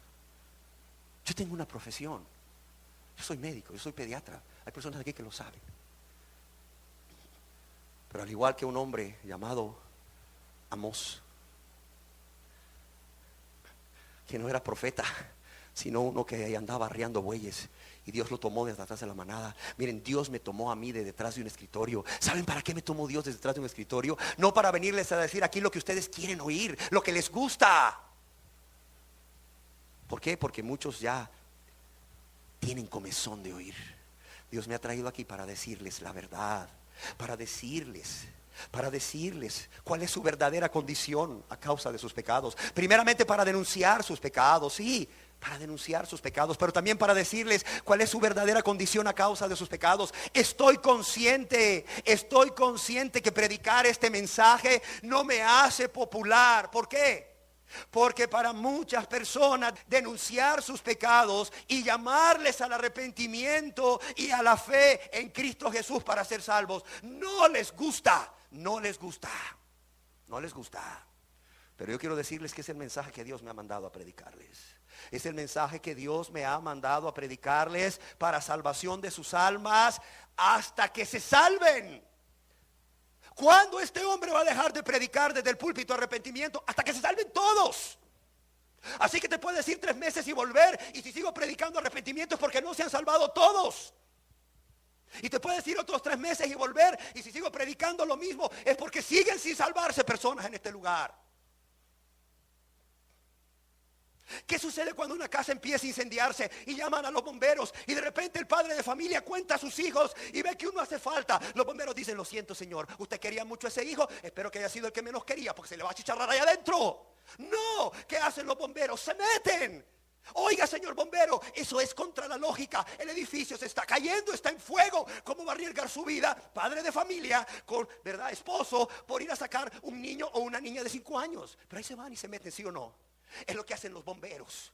Yo tengo una profesión. Yo soy médico, yo soy pediatra. Hay personas aquí que lo saben. Pero al igual que un hombre llamado Amós, que no era profeta, sino uno que andaba arriando bueyes, y Dios lo tomó desde atrás de la manada. Miren, Dios me tomó a mí de detrás de un escritorio. ¿Saben para qué me tomó Dios desde detrás de un escritorio? No para venirles a decir aquí lo que ustedes quieren oír, lo que les gusta. ¿Por qué? Porque muchos ya tienen comezón de oír. Dios me ha traído aquí para decirles la verdad, para decirles cuál es su verdadera condición a causa de sus pecados. Primeramente para denunciar sus pecados, sí, para denunciar sus pecados, pero también para decirles cuál es su verdadera condición a causa de sus pecados. Estoy consciente que predicar este mensaje no me hace popular. ¿Por qué? Porque para muchas personas denunciar sus pecados y llamarles al arrepentimiento y a la fe en Cristo Jesús para ser salvos no les gusta. Pero yo quiero decirles que es el mensaje que Dios me ha mandado a predicarles. Es el mensaje que Dios me ha mandado a predicarles para salvación de sus almas hasta que se salven. ¿Cuándo este hombre va a dejar de predicar desde el púlpito arrepentimiento? Hasta que se salven todos. Así que te puedes ir 3 meses y volver, y si sigo predicando arrepentimiento es porque no se han salvado todos. Y te puedes ir otros 3 meses y volver, y si sigo predicando lo mismo es porque siguen sin salvarse personas en este lugar. ¿Qué sucede cuando una casa empieza a incendiarse y llaman a los bomberos y de repente el padre de familia cuenta a sus hijos y ve que uno hace falta? Los bomberos dicen: lo siento, señor, usted quería mucho a ese hijo, espero que haya sido el que menos quería, porque se le va a chicharrar allá adentro. No, ¿qué hacen los bomberos? Se meten. Oiga, señor bombero, eso es contra la lógica. El edificio se está cayendo, está en fuego. ¿Cómo va a arriesgar su vida, padre de familia, con, verdad, esposo, por ir a sacar un niño o una niña de 5 años? Pero ahí se van y se meten, ¿sí o no? Es lo que hacen los bomberos.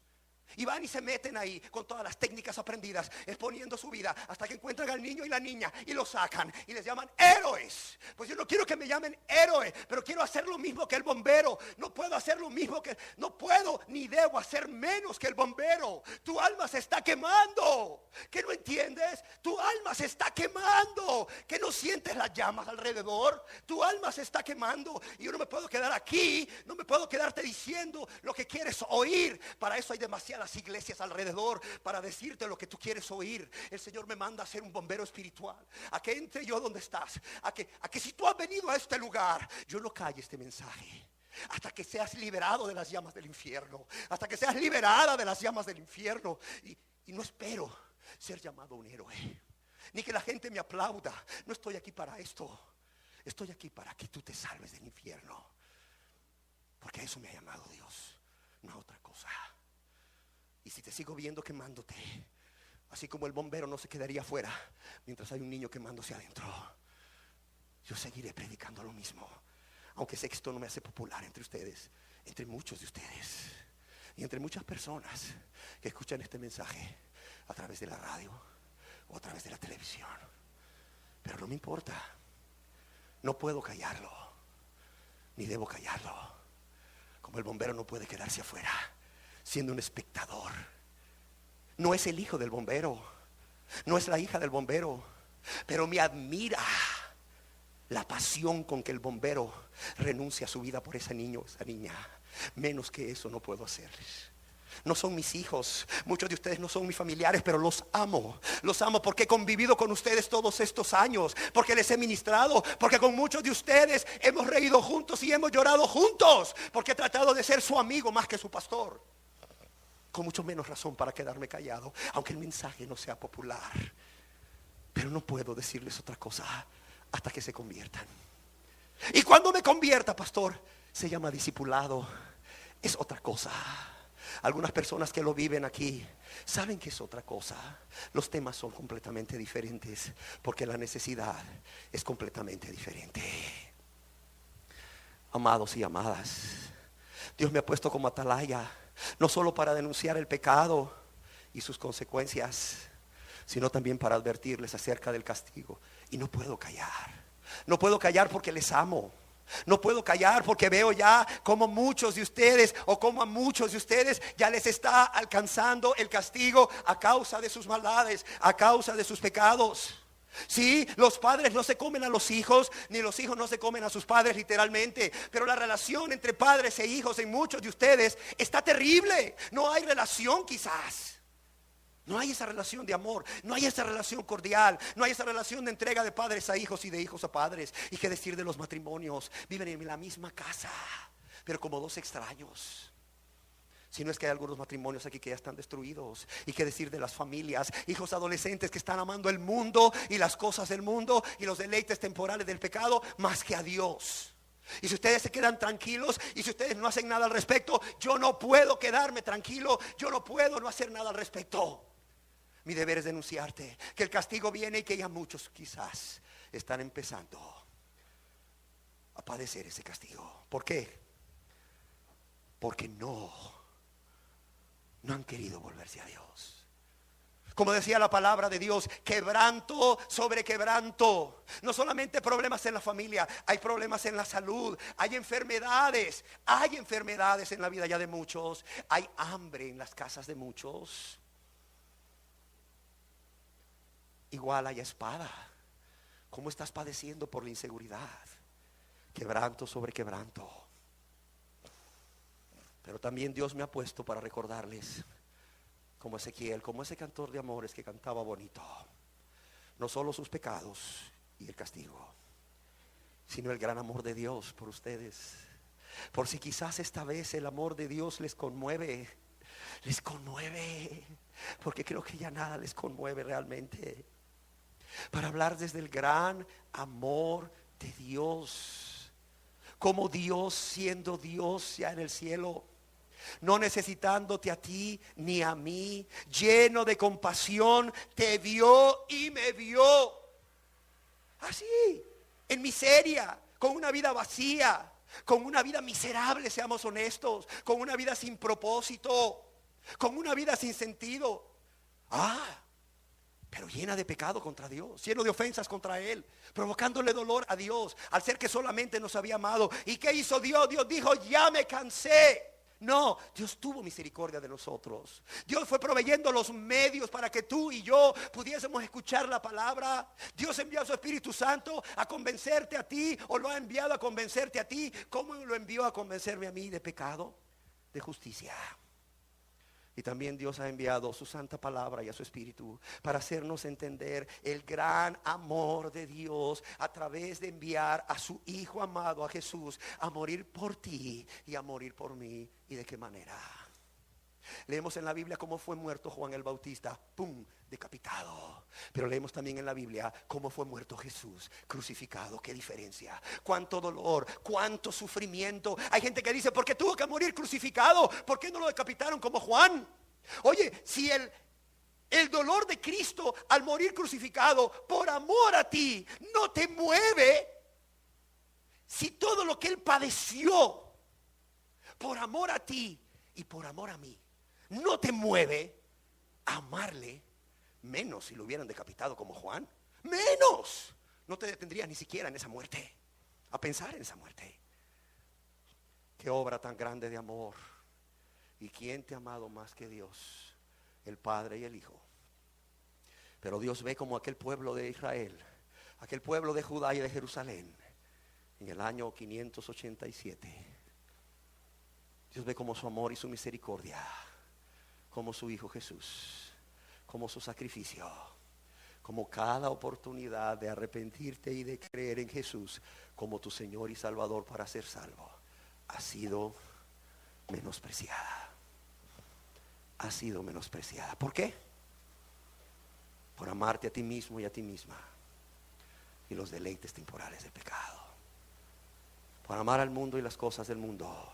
Y van y se meten ahí con todas las técnicas aprendidas, exponiendo su vida hasta que encuentran al niño y la niña y lo sacan y les llaman héroes. Pues yo no quiero que me llamen héroe, pero quiero hacer lo mismo que el bombero. No puedo hacer lo mismo que, no puedo ni debo hacer menos que el bombero. Tu alma se está quemando. ¿Qué no entiendes? Tu alma se está quemando. ¿Que no sientes las llamas alrededor? Tu alma se está quemando y yo no me puedo quedar aquí, no me puedo quedarte diciendo lo que quieres oír. Para eso hay demasiadas iglesias alrededor para decirte lo que tú quieres oír. El Señor me manda a ser un bombero espiritual, a que entre yo donde estás, a que si tú has venido a este lugar, yo no calle este mensaje hasta que seas liberado de las llamas del infierno, hasta que seas liberada de las llamas del infierno. Y no espero ser llamado un héroe, ni que la gente me aplauda. No estoy aquí para esto. Estoy aquí para que tú te salves del infierno, porque a eso me ha llamado Dios, no a otra cosa. Y si te sigo viendo quemándote, así como el bombero no se quedaría afuera mientras hay un niño quemándose adentro, yo seguiré predicando lo mismo. Aunque sé que esto no me hace popular entre ustedes, entre muchos de ustedes y entre muchas personas que escuchan este mensaje a través de la radio o a través de la televisión. Pero no me importa. No puedo callarlo, ni debo callarlo. Como el bombero no puede quedarse afuera siendo un espectador. No es el hijo del bombero, no es la hija del bombero, pero me admira la pasión con que el bombero renuncia a su vida por ese niño, esa niña. Menos que eso no puedo hacerles. No son mis hijos, muchos de ustedes no son mis familiares, pero los amo porque he convivido con ustedes todos estos años, porque les he ministrado, porque con muchos de ustedes hemos reído juntos y hemos llorado juntos, porque he tratado de ser su amigo más que su pastor. Con mucho menos razón para quedarme callado, aunque el mensaje no sea popular. Pero no puedo decirles otra cosa hasta que se conviertan. Y cuando me convierta, pastor, se llama discipulado, es otra cosa. Algunas personas que lo viven aquí saben que es otra cosa. Los temas son completamente diferentes, porque la necesidad es completamente diferente. Amados y amadas, Dios me ha puesto como atalaya, no solo para denunciar el pecado y sus consecuencias, sino también para advertirles acerca del castigo. Y no puedo callar. No puedo callar porque les amo. No puedo callar porque veo ya como muchos de ustedes, o como a muchos de ustedes ya les está alcanzando el castigo a causa de sus maldades, a causa de sus pecados. Sí, los padres no se comen a los hijos, ni los hijos no se comen a sus padres literalmente, pero la relación entre padres e hijos en muchos de ustedes está terrible. No hay relación quizás. No hay esa relación de amor, no hay esa relación cordial, no hay esa relación de entrega de padres a hijos y de hijos a padres. Y qué decir de los matrimonios, viven en la misma casa, pero como dos extraños. Si no es que hay algunos matrimonios aquí que ya están destruidos. Y qué decir de las familias, hijos adolescentes que están amando el mundo y las cosas del mundo y los deleites temporales del pecado más que a Dios. Y si ustedes se quedan tranquilos y si ustedes no hacen nada al respecto, yo no puedo quedarme tranquilo, yo no puedo no hacer nada al respecto. Mi deber es denunciarte que el castigo viene y que ya muchos quizás están empezando a padecer ese castigo. ¿Por qué? Porque no han querido volverse a Dios. Como decía la palabra de Dios, quebranto sobre quebranto. No solamente problemas en la familia, hay problemas en la salud, hay enfermedades en la vida ya de muchos, hay hambre en las casas de muchos. Igual hay espada. ¿Cómo estás padeciendo por la inseguridad? Quebranto sobre quebranto. Pero también Dios me ha puesto para recordarles, como Ezequiel, como ese cantor de amores que cantaba bonito, no solo sus pecados y el castigo, sino el gran amor de Dios por ustedes. Por si quizás esta vez el amor de Dios les conmueve, porque creo que ya nada les conmueve realmente. Para hablar desde el gran amor de Dios, como Dios siendo Dios ya en el cielo, no necesitándote a ti ni a mí, lleno de compasión, te vio y me vio. Así, en miseria, con una vida vacía, con una vida miserable, seamos honestos, con una vida sin propósito, con una vida sin sentido. Pero llena de pecado contra Dios, lleno de ofensas contra Él, provocándole dolor a Dios, al ser que solamente nos había amado. ¿Y qué hizo Dios? Dios dijo, ya me cansé. No, Dios tuvo misericordia de nosotros. Dios fue proveyendo los medios para que tú y yo pudiésemos escuchar la palabra. Dios envió a su Espíritu Santo a convencerte a ti, o lo ha enviado a convencerte a ti. ¿Cómo lo envió a convencerme a mí de pecado? De justicia. Y también Dios ha enviado su santa palabra y a su Espíritu para hacernos entender el gran amor de Dios a través de enviar a su Hijo amado, a Jesús, a morir por ti y a morir por mí. ¿Y de qué manera? Leemos en la Biblia cómo fue muerto Juan el Bautista, ¡pum!, decapitado. Pero leemos también en la Biblia cómo fue muerto Jesús, crucificado. ¡Qué diferencia! ¡Cuánto dolor! ¡Cuánto sufrimiento! Hay gente que dice, ¿por qué tuvo que morir crucificado? ¿Por qué no lo decapitaron como Juan? Oye, si el dolor de Cristo al morir crucificado por amor a ti no te mueve, si todo lo que Él padeció por amor a ti y por amor a mí no te mueve a amarle, menos si lo hubieran decapitado como Juan, menos, no te detendrías ni siquiera en esa muerte, a pensar en esa muerte. Qué obra tan grande de amor. ¿Y quién te ha amado más que Dios? El Padre y el Hijo. Pero Dios ve como aquel pueblo de Israel, aquel pueblo de Judá y de Jerusalén, en el año 587. Dios ve como su amor y su misericordia como su Hijo Jesús, como su sacrificio, como cada oportunidad de arrepentirte y de creer en Jesús como tu Señor y Salvador para ser salvo, ha sido menospreciada. Ha sido menospreciada. ¿Por qué? Por amarte a ti mismo y a ti misma y los deleites temporales del pecado, por amar al mundo y las cosas del mundo.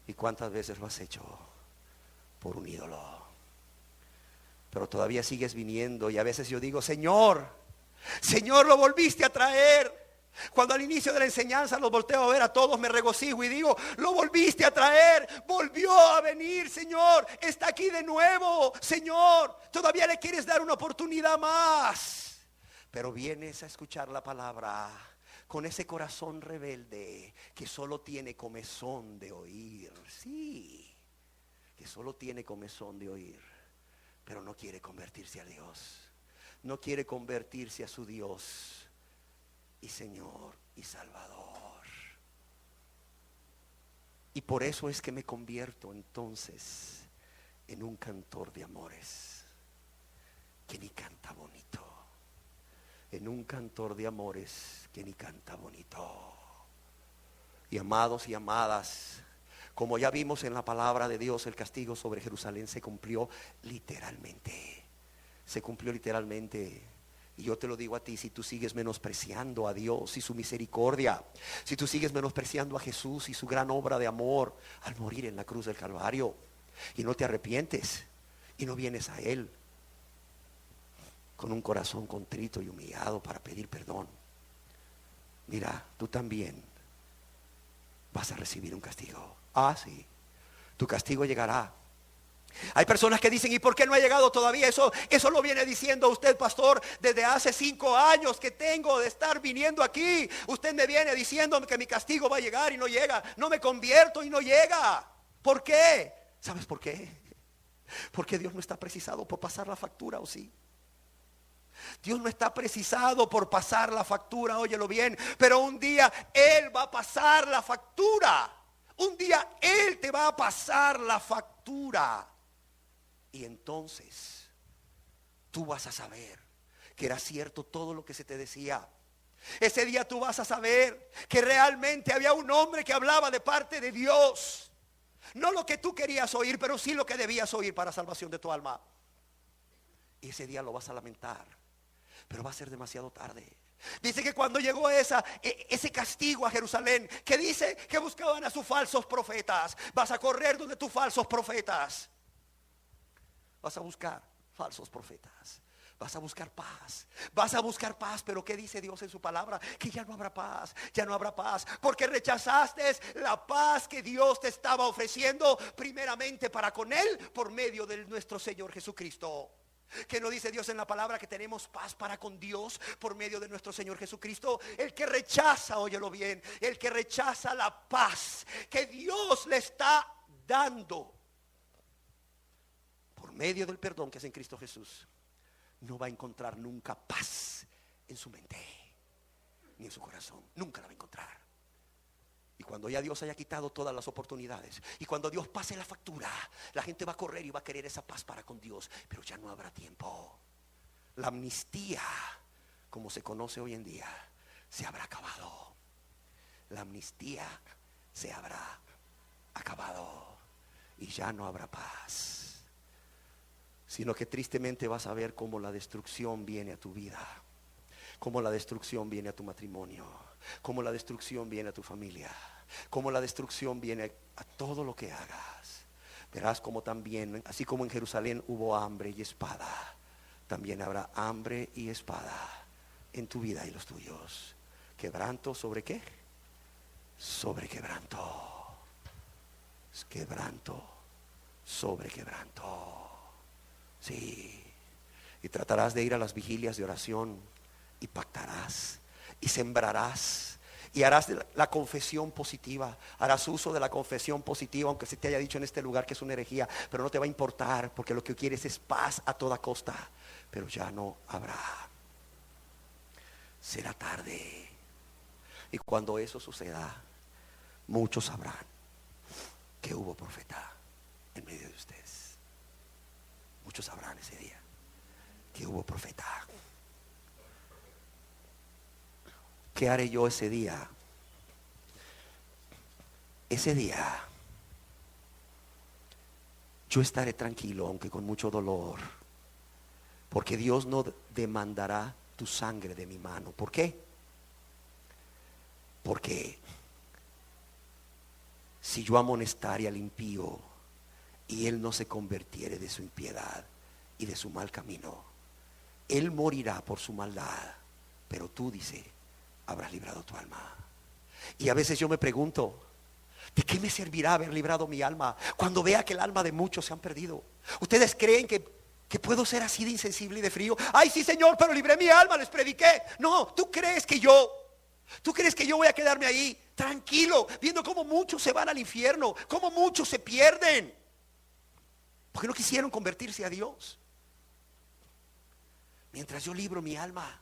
¿Y cuántas veces lo has hecho por un ídolo? Pero todavía sigues viniendo, y a veces yo digo: Señor, Señor, lo volviste a traer. Cuando al inicio de la enseñanza los volteo a ver a todos, me regocijo y digo: lo volviste a traer, volvió a venir, Señor, está aquí de nuevo, Señor, todavía le quieres dar una oportunidad más. Pero vienes a escuchar la palabra con ese corazón rebelde que solo tiene comezón de oír. Sí, que solo tiene comezón de oír, pero no quiere convertirse a Dios, no quiere convertirse a su Dios y Señor y Salvador. Y por eso es que me convierto entonces en un cantor de amores que ni canta bonito, en un cantor de amores que ni canta bonito. Y amados y amadas, como ya vimos en la palabra de Dios, el castigo sobre Jerusalén se cumplió literalmente. Se cumplió literalmente. Y yo te lo digo a ti: si tú sigues menospreciando a Dios y su misericordia, si tú sigues menospreciando a Jesús y su gran obra de amor al morir en la cruz del Calvario, y no te arrepientes y no vienes a Él con un corazón contrito y humillado para pedir perdón, mira, tú también vas a recibir un castigo. Sí, tu castigo llegará. Hay personas que dicen: ¿y por qué no ha llegado todavía? Eso lo viene diciendo usted, pastor, desde hace 5 años que tengo de estar viniendo aquí. Usted me viene diciendo que mi castigo va a llegar y no llega. No me convierto y no llega. ¿Por qué? ¿Sabes por qué? Porque Dios no está precisado por pasar la factura, ¿o sí? Dios no está precisado por pasar la factura, óyelo bien. Pero un día Él va a pasar la factura. Un día Él te va a pasar la factura. Y entonces tú vas a saber que era cierto todo lo que se te decía. Ese día tú vas a saber que realmente había un hombre que hablaba de parte de Dios. No lo que tú querías oír, pero sí lo que debías oír para salvación de tu alma. Y ese día lo vas a lamentar, pero va a ser demasiado tarde. Dice que cuando llegó ese castigo a Jerusalén, que dice que buscaban a sus falsos profetas. Vas a correr donde tus falsos profetas. Vas a buscar falsos profetas. Vas a buscar paz. Vas a buscar paz. Pero ¿qué dice Dios en su palabra? Que ya no habrá paz. Ya no habrá paz. Porque rechazaste la paz que Dios te estaba ofreciendo primeramente para con Él por medio de nuestro Señor Jesucristo. ¿Qué no dice Dios en la palabra? Que tenemos paz para con Dios por medio de nuestro Señor Jesucristo. El que rechaza, óyelo bien, el que rechaza la paz que Dios le está dando por medio del perdón que es en Cristo Jesús, no va a encontrar nunca paz en su mente ni en su corazón. Nunca la va a encontrar. Y cuando ya Dios haya quitado todas las oportunidades, y cuando Dios pase la factura, la gente va a correr y va a querer esa paz para con Dios. Pero ya no habrá tiempo. La amnistía, como se conoce hoy en día, se habrá acabado. La amnistía se habrá acabado. Y ya no habrá paz. Sino que tristemente vas a ver cómo la destrucción viene a tu vida, cómo la destrucción viene a tu matrimonio, cómo la destrucción viene a tu familia, cómo la destrucción viene a todo lo que hagas. Verás como también, así como en Jerusalén hubo hambre y espada, también habrá hambre y espada en tu vida y los tuyos. ¿Quebranto sobre qué? Sobre quebranto. Quebranto sobre quebranto. Sí. Y tratarás de ir a las vigilias de oración y pactarás y sembrarás y harás la confesión positiva. Harás uso de la confesión positiva, aunque se te haya dicho en este lugar que es una herejía, pero no te va a importar, porque lo que quieres es paz a toda costa. Pero ya no habrá. Será tarde. Y cuando eso suceda, muchos sabrán que hubo profeta en medio de ustedes. Muchos sabrán ese día que hubo profeta. ¿Qué haré yo ese día? Ese día yo estaré tranquilo, aunque con mucho dolor, porque Dios no demandará tu sangre de mi mano. ¿Por qué? Porque si yo amonestare al impío y él no se convirtiere de su impiedad y de su mal camino, él morirá por su maldad, pero tú, dice, habrás librado tu alma. Y a veces yo me pregunto, ¿de qué me servirá haber librado mi alma cuando vea que el alma de muchos se han perdido? ¿Ustedes creen que puedo ser así de insensible y de frío? Ay, sí, Señor, pero libré mi alma, les prediqué. No, ¿tú crees que yo voy a quedarme ahí tranquilo viendo cómo muchos se van al infierno, cómo muchos se pierden porque no quisieron convertirse a Dios? Mientras yo libro mi alma,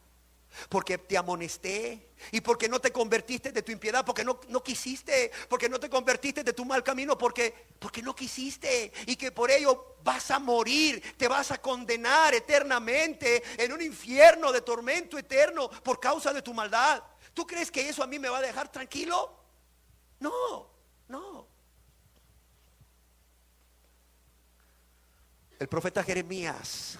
porque te amonesté y porque no te convertiste de tu impiedad, porque no quisiste, porque no te convertiste de tu mal camino, porque no quisiste, y que por ello vas a morir, te vas a condenar eternamente en un infierno de tormento eterno por causa de tu maldad. ¿Tú crees que eso a mí me va a dejar tranquilo? No. El profeta Jeremías,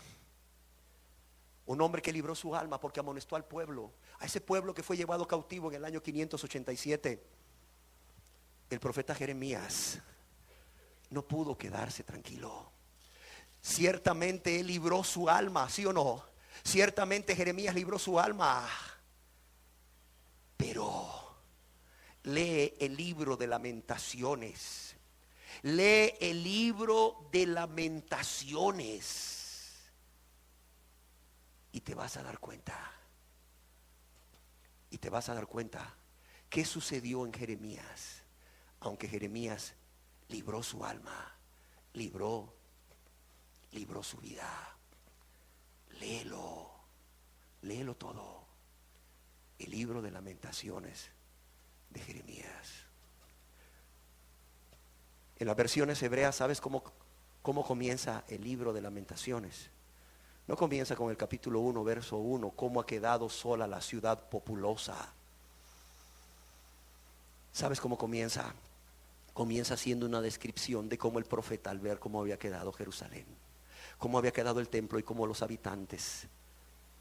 un hombre que libró su alma porque amonestó al pueblo, a ese pueblo que fue llevado cautivo en el año 587. El profeta Jeremías no pudo quedarse tranquilo. Ciertamente él libró su alma, ¿sí o no? Ciertamente Jeremías libró su alma. Pero lee el libro de Lamentaciones. Lee el libro de Lamentaciones y te vas a dar cuenta. Y te vas a dar cuenta qué sucedió en Jeremías. Aunque Jeremías libró su alma, libró su vida. Léelo todo. El libro de Lamentaciones de Jeremías. En las versiones hebreas, ¿sabes cómo comienza el libro de Lamentaciones? No comienza con el capítulo 1, verso 1, cómo ha quedado sola la ciudad populosa. ¿Sabes cómo comienza? Comienza siendo una descripción de cómo el profeta, al ver cómo había quedado Jerusalén, cómo había quedado el templo y cómo los habitantes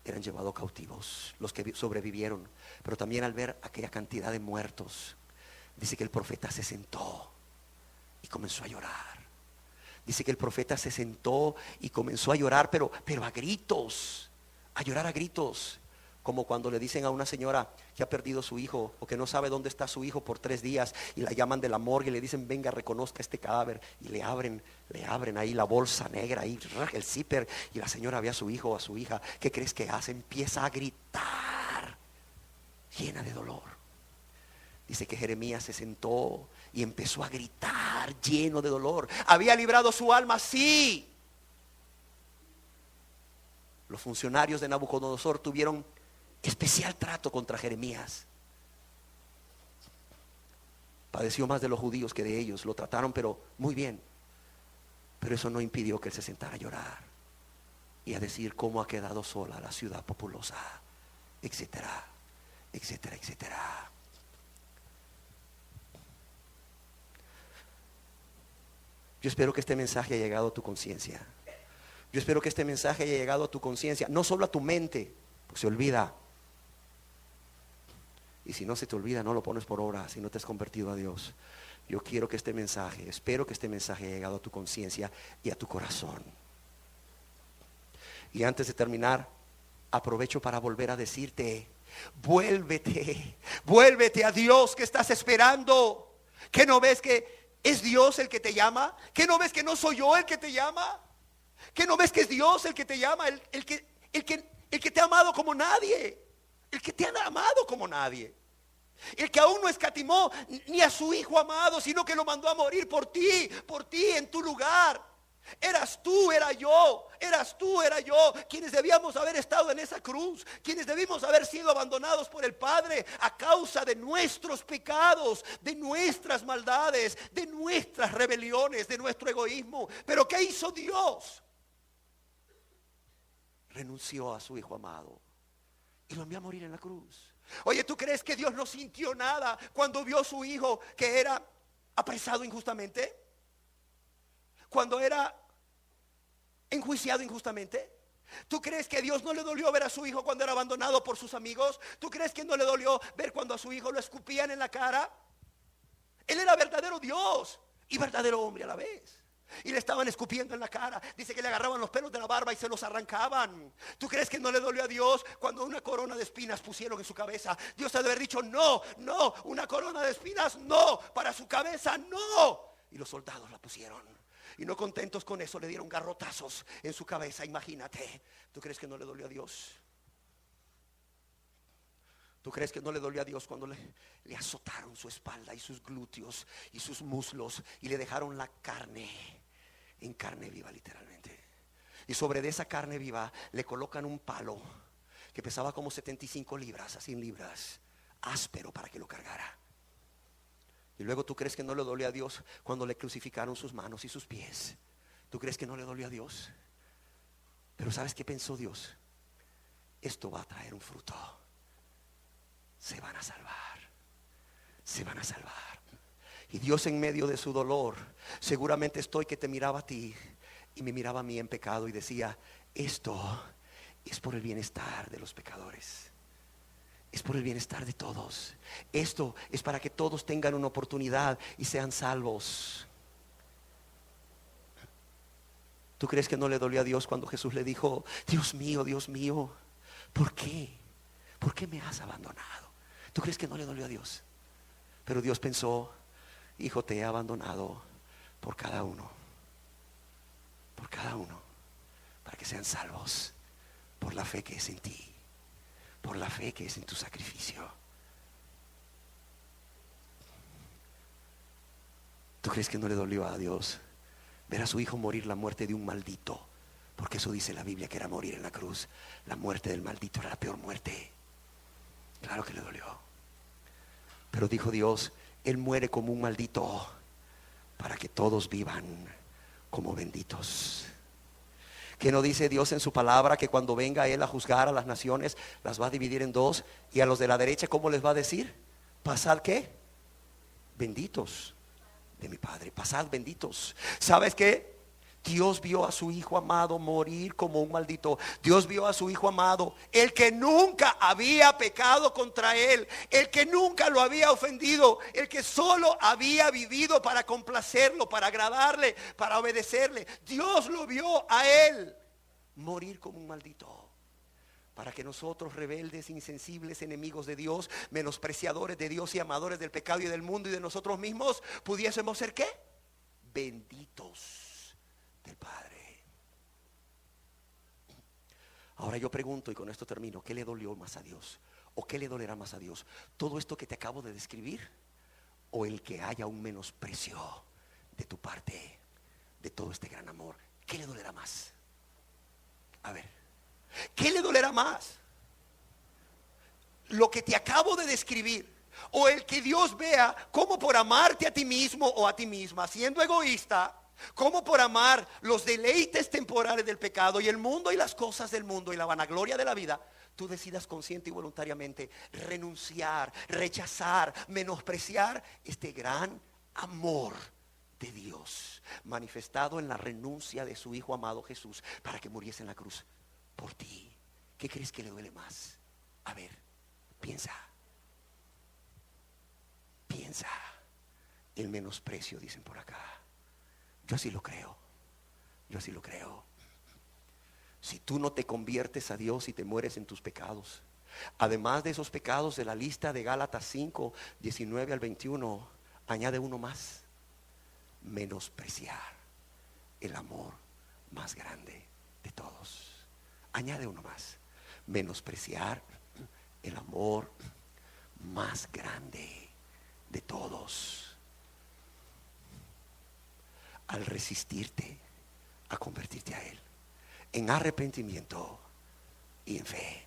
eran llevados cautivos, los que sobrevivieron, pero también al ver aquella cantidad de muertos, dice que el profeta se sentó y comenzó a llorar. Dice que el profeta se sentó y comenzó a llorar, pero a gritos, a llorar a gritos, como cuando le dicen a una señora que ha perdido a su hijo o que no sabe dónde está su hijo por 3 días y la llaman de la morgue y le dicen: venga, reconozca este cadáver, y le abren ahí la bolsa negra, ahí el zipper, y la señora ve a su hijo o a su hija. ¿Qué crees que hace? Empieza a gritar, llena de dolor. Dice que Jeremías se sentó y empezó a gritar lleno de dolor. Había librado su alma, sí. Los funcionarios de Nabucodonosor tuvieron especial trato contra Jeremías. Padeció más de los judíos que de ellos. Lo trataron pero muy bien. Pero eso no impidió que él se sentara a llorar y a decir cómo ha quedado sola la ciudad populosa, etcétera, etcétera, etcétera. Yo espero que este mensaje haya llegado a tu conciencia. Yo espero que este mensaje haya llegado a tu conciencia, no solo a tu mente, porque se olvida. Y si no se te olvida, no lo pones por obra, si no te has convertido a Dios. Yo quiero que este mensaje, espero que este mensaje haya llegado a tu conciencia y a tu corazón. Y antes de terminar, aprovecho para volver a decirte: vuélvete a Dios, que estás esperando. ¿Que no ves que es Dios el que te llama? ¿Que no ves que no soy yo el que te llama? ¿Que no ves que es Dios el que te llama? El que te ha amado como nadie. El que te ha amado como nadie. El que aún no escatimó ni a su hijo amado, sino que lo mandó a morir por ti, en tu lugar. Eras tú, era yo, quienes debíamos haber estado en esa cruz, quienes debimos haber sido abandonados por el Padre a causa de nuestros pecados, de nuestras maldades, de nuestras rebeliones, de nuestro egoísmo. Pero ¿qué hizo Dios? renunció a su hijo amado y lo envió a morir en la cruz. Oye, ¿tú crees que Dios no sintió nada cuando vio a su hijo que era apresado injustamente? Cuando era enjuiciado injustamente. ¿Tú crees que Dios no le dolió ver a su hijo cuando era abandonado por sus amigos? ¿Tú crees que no le dolió ver cuando a su hijo lo escupían en la cara? Él era verdadero Dios y verdadero hombre a la vez. Y le estaban escupiendo en la cara. Dice que le agarraban los pelos de la barba y se los arrancaban. ¿Tú crees que no le dolió a Dios cuando una corona de espinas pusieron en su cabeza? Dios ha de haber dicho no, no, una corona de espinas no, para su cabeza no. Y los soldados la pusieron. Y no contentos con eso le dieron garrotazos en su cabeza. Imagínate. ¿Tú crees que no le dolió a Dios? ¿Tú crees que no le dolió a Dios cuando le azotaron su espalda y sus glúteos y sus muslos y le dejaron la carne en carne viva, literalmente? Y sobre de esa carne viva le colocan un palo que pesaba como 75 libras a 100 libras, áspero, para que lo cargara. Y luego, ¿tú crees que no le dolió a Dios cuando le crucificaron sus manos y sus pies? ¿Tú crees que no le dolió a Dios? Pero ¿sabes qué pensó Dios? Esto va a traer un fruto. Se van a salvar. Se van a salvar. Y Dios, en medio de su dolor, seguramente estoy que te miraba a ti y me miraba a mí en pecado y decía: esto es por el bienestar de los pecadores. Es por el bienestar de todos. Esto es para que todos tengan una oportunidad y sean salvos. ¿Tú crees que no le dolió a Dios cuando Jesús le dijo: Dios mío, ¿por qué? ¿Por qué me has abandonado? ¿Tú crees que no le dolió a Dios? Pero Dios pensó: hijo, te he abandonado por cada uno. Por cada uno. Para que sean salvos por la fe que es en ti. Por la fe que es en tu sacrificio. ¿Tú crees que no le dolió a Dios ver a su hijo morir la muerte de un maldito? Porque eso dice la Biblia, que era morir en la cruz. La muerte del maldito era la peor muerte. Claro que le dolió. Pero dijo Dios: Él muere como un maldito para que todos vivan como benditos. ¿Que no dice Dios en su palabra que cuando venga Él a juzgar a las naciones, las va a dividir en dos? Y a los de la derecha, ¿cómo les va a decir? Pasad, ¿qué? Benditos de mi Padre. Pasad benditos. ¿Sabes qué? Dios vio a su hijo amado morir como un maldito. Dios vio a su hijo amado, el que nunca había pecado contra él, el que nunca lo había ofendido, el que solo había vivido para complacerlo, para agradarle, para obedecerle. Dios lo vio a él morir como un maldito, para que nosotros, rebeldes, insensibles, enemigos de Dios, menospreciadores de Dios y amadores del pecado y del mundo y de nosotros mismos, pudiésemos ser ¿qué? Benditos del Padre. Ahora yo pregunto, y con esto termino: ¿qué le dolió más a Dios? ¿O qué le dolerá más a Dios? ¿Todo esto que te acabo de describir? ¿O el que haya un menosprecio de tu parte de todo este gran amor? ¿Qué le dolerá más? A ver, ¿qué le dolerá más? ¿Lo que te acabo de describir? ¿O el que Dios vea cómo por amarte a ti mismo o a ti misma, siendo egoísta, como por amar los deleites temporales del pecado y el mundo y las cosas del mundo y la vanagloria de la vida, tú decidas consciente y voluntariamente renunciar, rechazar, menospreciar este gran amor de Dios manifestado en la renuncia de su hijo amado Jesús para que muriese en la cruz por ti? ¿Qué crees que le duele más? A ver, piensa. El menosprecio, dicen por acá. Yo así lo creo. Si tú no te conviertes a Dios y te mueres en tus pecados, además de esos pecados de la lista de Gálatas 5, 19 al 21, añade uno más: menospreciar el amor más grande de todos. Añade uno más: menospreciar el amor más grande de todos. Al resistirte a convertirte a Él en arrepentimiento y en fe.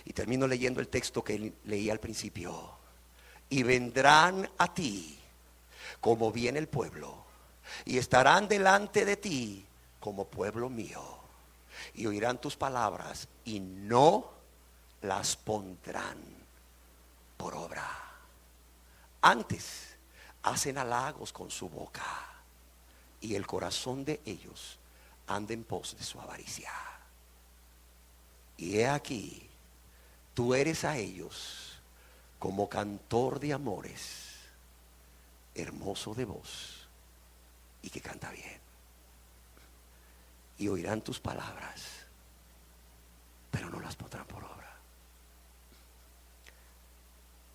Y termino leyendo el texto que leí al principio: y vendrán a ti como viene el pueblo, y estarán delante de ti como pueblo mío, y oirán tus palabras y no las pondrán por obra. Antes hacen halagos con su boca, y el corazón de ellos anda en pos de su avaricia. Y he aquí, tú eres a ellos como cantor de amores, hermoso de voz y que canta bien. Y oirán tus palabras, pero no las pondrán por obra.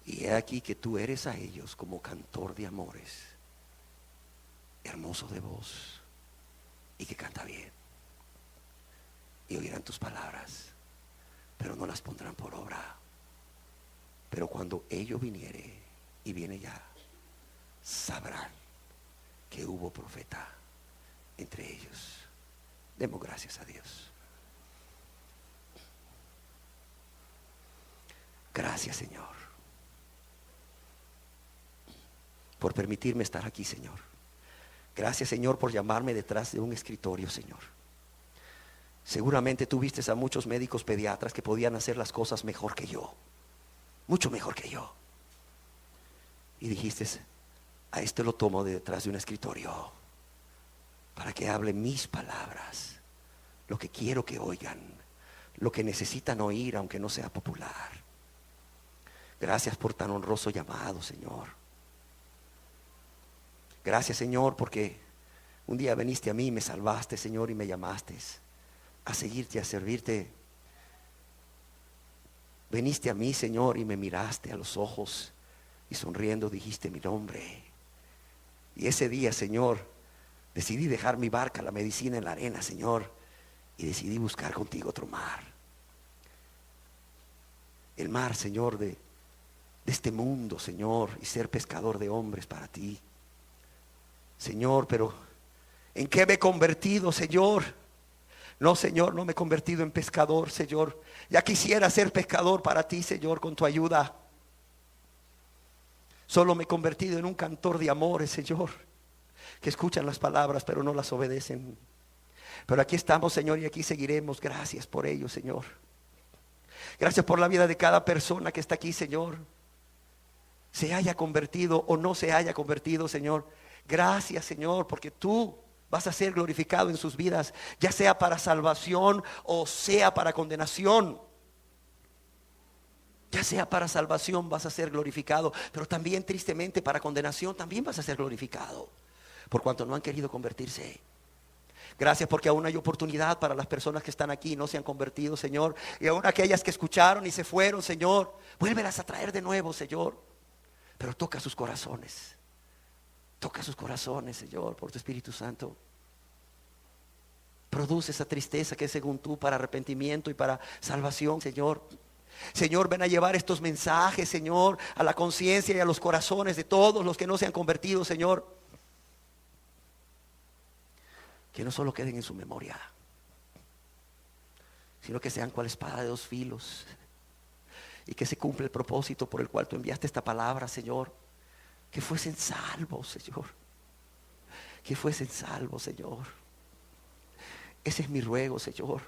Y he aquí que tú eres a ellos como cantor de amores, hermoso de voz y que canta bien. Y oirán tus palabras, pero no las pondrán por obra. Pero cuando ello viniere, y viene ya, sabrán que hubo profeta entre ellos. Demos gracias a Dios. Gracias, Señor, por permitirme estar aquí, Señor. Gracias, Señor, por llamarme detrás de un escritorio, Señor. Seguramente tú viste a muchos médicos pediatras que podían hacer las cosas mejor que yo, mucho mejor que yo. Y dijiste, a este lo tomo de detrás de un escritorio para que hable mis palabras, lo que quiero que oigan, lo que necesitan oír, aunque no sea popular. Gracias por tan honroso llamado, Señor. Gracias, Señor, porque un día viniste a mí y me salvaste, Señor, y me llamaste a seguirte, a servirte. Viniste a mí, Señor, y me miraste a los ojos y sonriendo dijiste mi nombre. Y ese día, Señor, decidí dejar mi barca, la medicina en la arena, Señor, y decidí buscar contigo otro mar. El mar, Señor, de este mundo, Señor, y ser pescador de hombres para ti. Señor, pero ¿en qué me he convertido, Señor? No, Señor, no me he convertido en pescador, Señor. Ya quisiera ser pescador para ti, Señor, con tu ayuda. Solo me he convertido en un cantor de amores, Señor, que escuchan las palabras pero no las obedecen. Pero aquí estamos, Señor, y aquí seguiremos. Gracias por ello, Señor. Gracias por la vida de cada persona que está aquí, Señor, se haya convertido o no se haya convertido, Señor. Gracias, Señor, porque tú vas a ser glorificado en sus vidas, ya sea para salvación o sea para condenación. Ya sea para salvación vas a ser glorificado, pero también tristemente para condenación también vas a ser glorificado, por cuanto no han querido convertirse. Gracias porque aún hay oportunidad para las personas que están aquí y no se han convertido, Señor. Y aún aquellas que escucharon y se fueron, Señor, vuélvelas a traer de nuevo, Señor. Pero toca sus corazones. Toca sus corazones, Señor, por tu Espíritu Santo. Produce esa tristeza que es según tú para arrepentimiento y para salvación, Señor. Señor, ven a llevar estos mensajes, Señor, a la conciencia y a los corazones de todos los que no se han convertido, Señor. Que no solo queden en su memoria, sino que sean cual espada de dos filos, y que se cumpla el propósito por el cual tú enviaste esta palabra, Señor. Que fuesen salvos, Señor. Que fuesen salvos, Señor. Ese es mi ruego, Señor.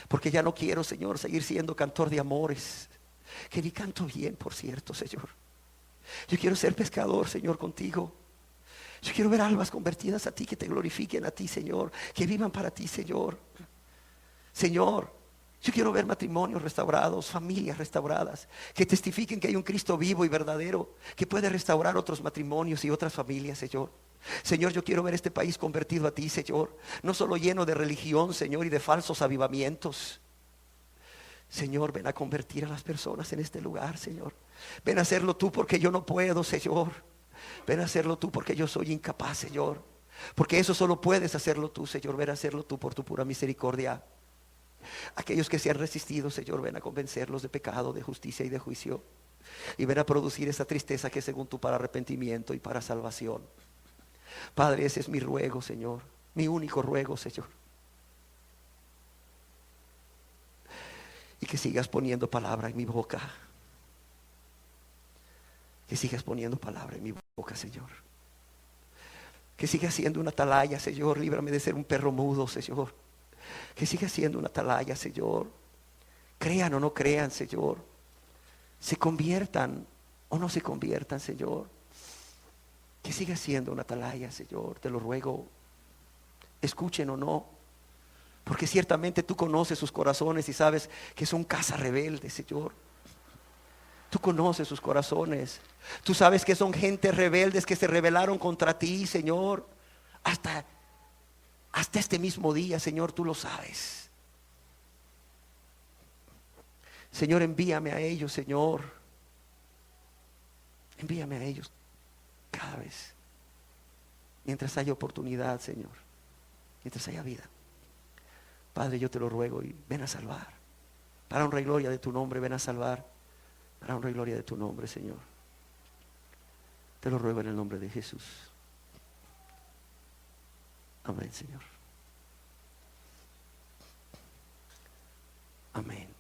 Porque ya no quiero, Señor, seguir siendo cantor de amores, que ni canto bien, por cierto, Señor. Yo quiero ser pescador, Señor, contigo. Yo quiero ver almas convertidas a ti, que te glorifiquen a ti, Señor, que vivan para ti, Señor. Señor, yo quiero ver matrimonios restaurados, familias restauradas, que testifiquen que hay un Cristo vivo y verdadero, que puede restaurar otros matrimonios y otras familias, Señor. Señor, yo quiero ver este país convertido a ti, Señor, no solo lleno de religión, Señor, y de falsos avivamientos. Señor, ven a convertir a las personas en este lugar, Señor. Ven a hacerlo tú, porque yo no puedo, Señor. Ven a hacerlo tú, porque yo soy incapaz, Señor. Porque eso solo puedes hacerlo tú, Señor. Ven a hacerlo tú por tu pura misericordia. Aquellos que se han resistido, Señor, ven a convencerlos de pecado, de justicia y de juicio. Y ven a producir esa tristeza que es según tú para arrepentimiento y para salvación. Padre, ese es mi ruego, Señor. Mi único ruego, Señor. Y que sigas poniendo palabra en mi boca. Que sigas poniendo palabra en mi boca, Señor. Que siga siendo una atalaya, Señor. Líbrame de ser un perro mudo, Señor. Que siga siendo una atalaya, Señor. Crean o no crean, Señor. Se conviertan o no se conviertan, Señor. Que siga siendo una atalaya, Señor. Te lo ruego. Escuchen o no. Porque ciertamente tú conoces sus corazones y sabes que son casa rebelde, Señor. Tú conoces sus corazones. Tú sabes que son gente rebeldes que se rebelaron contra ti, Señor. Hasta este mismo día, Señor, tú lo sabes. Señor, envíame a ellos, Señor. Envíame a ellos cada vez. Mientras haya oportunidad, Señor. Mientras haya vida. Padre, yo te lo ruego y ven a salvar. Para honra y gloria de tu nombre, ven a salvar. Para honra y gloria de tu nombre, Señor. Te lo ruego en el nombre de Jesús. Amén, Señor. Amén.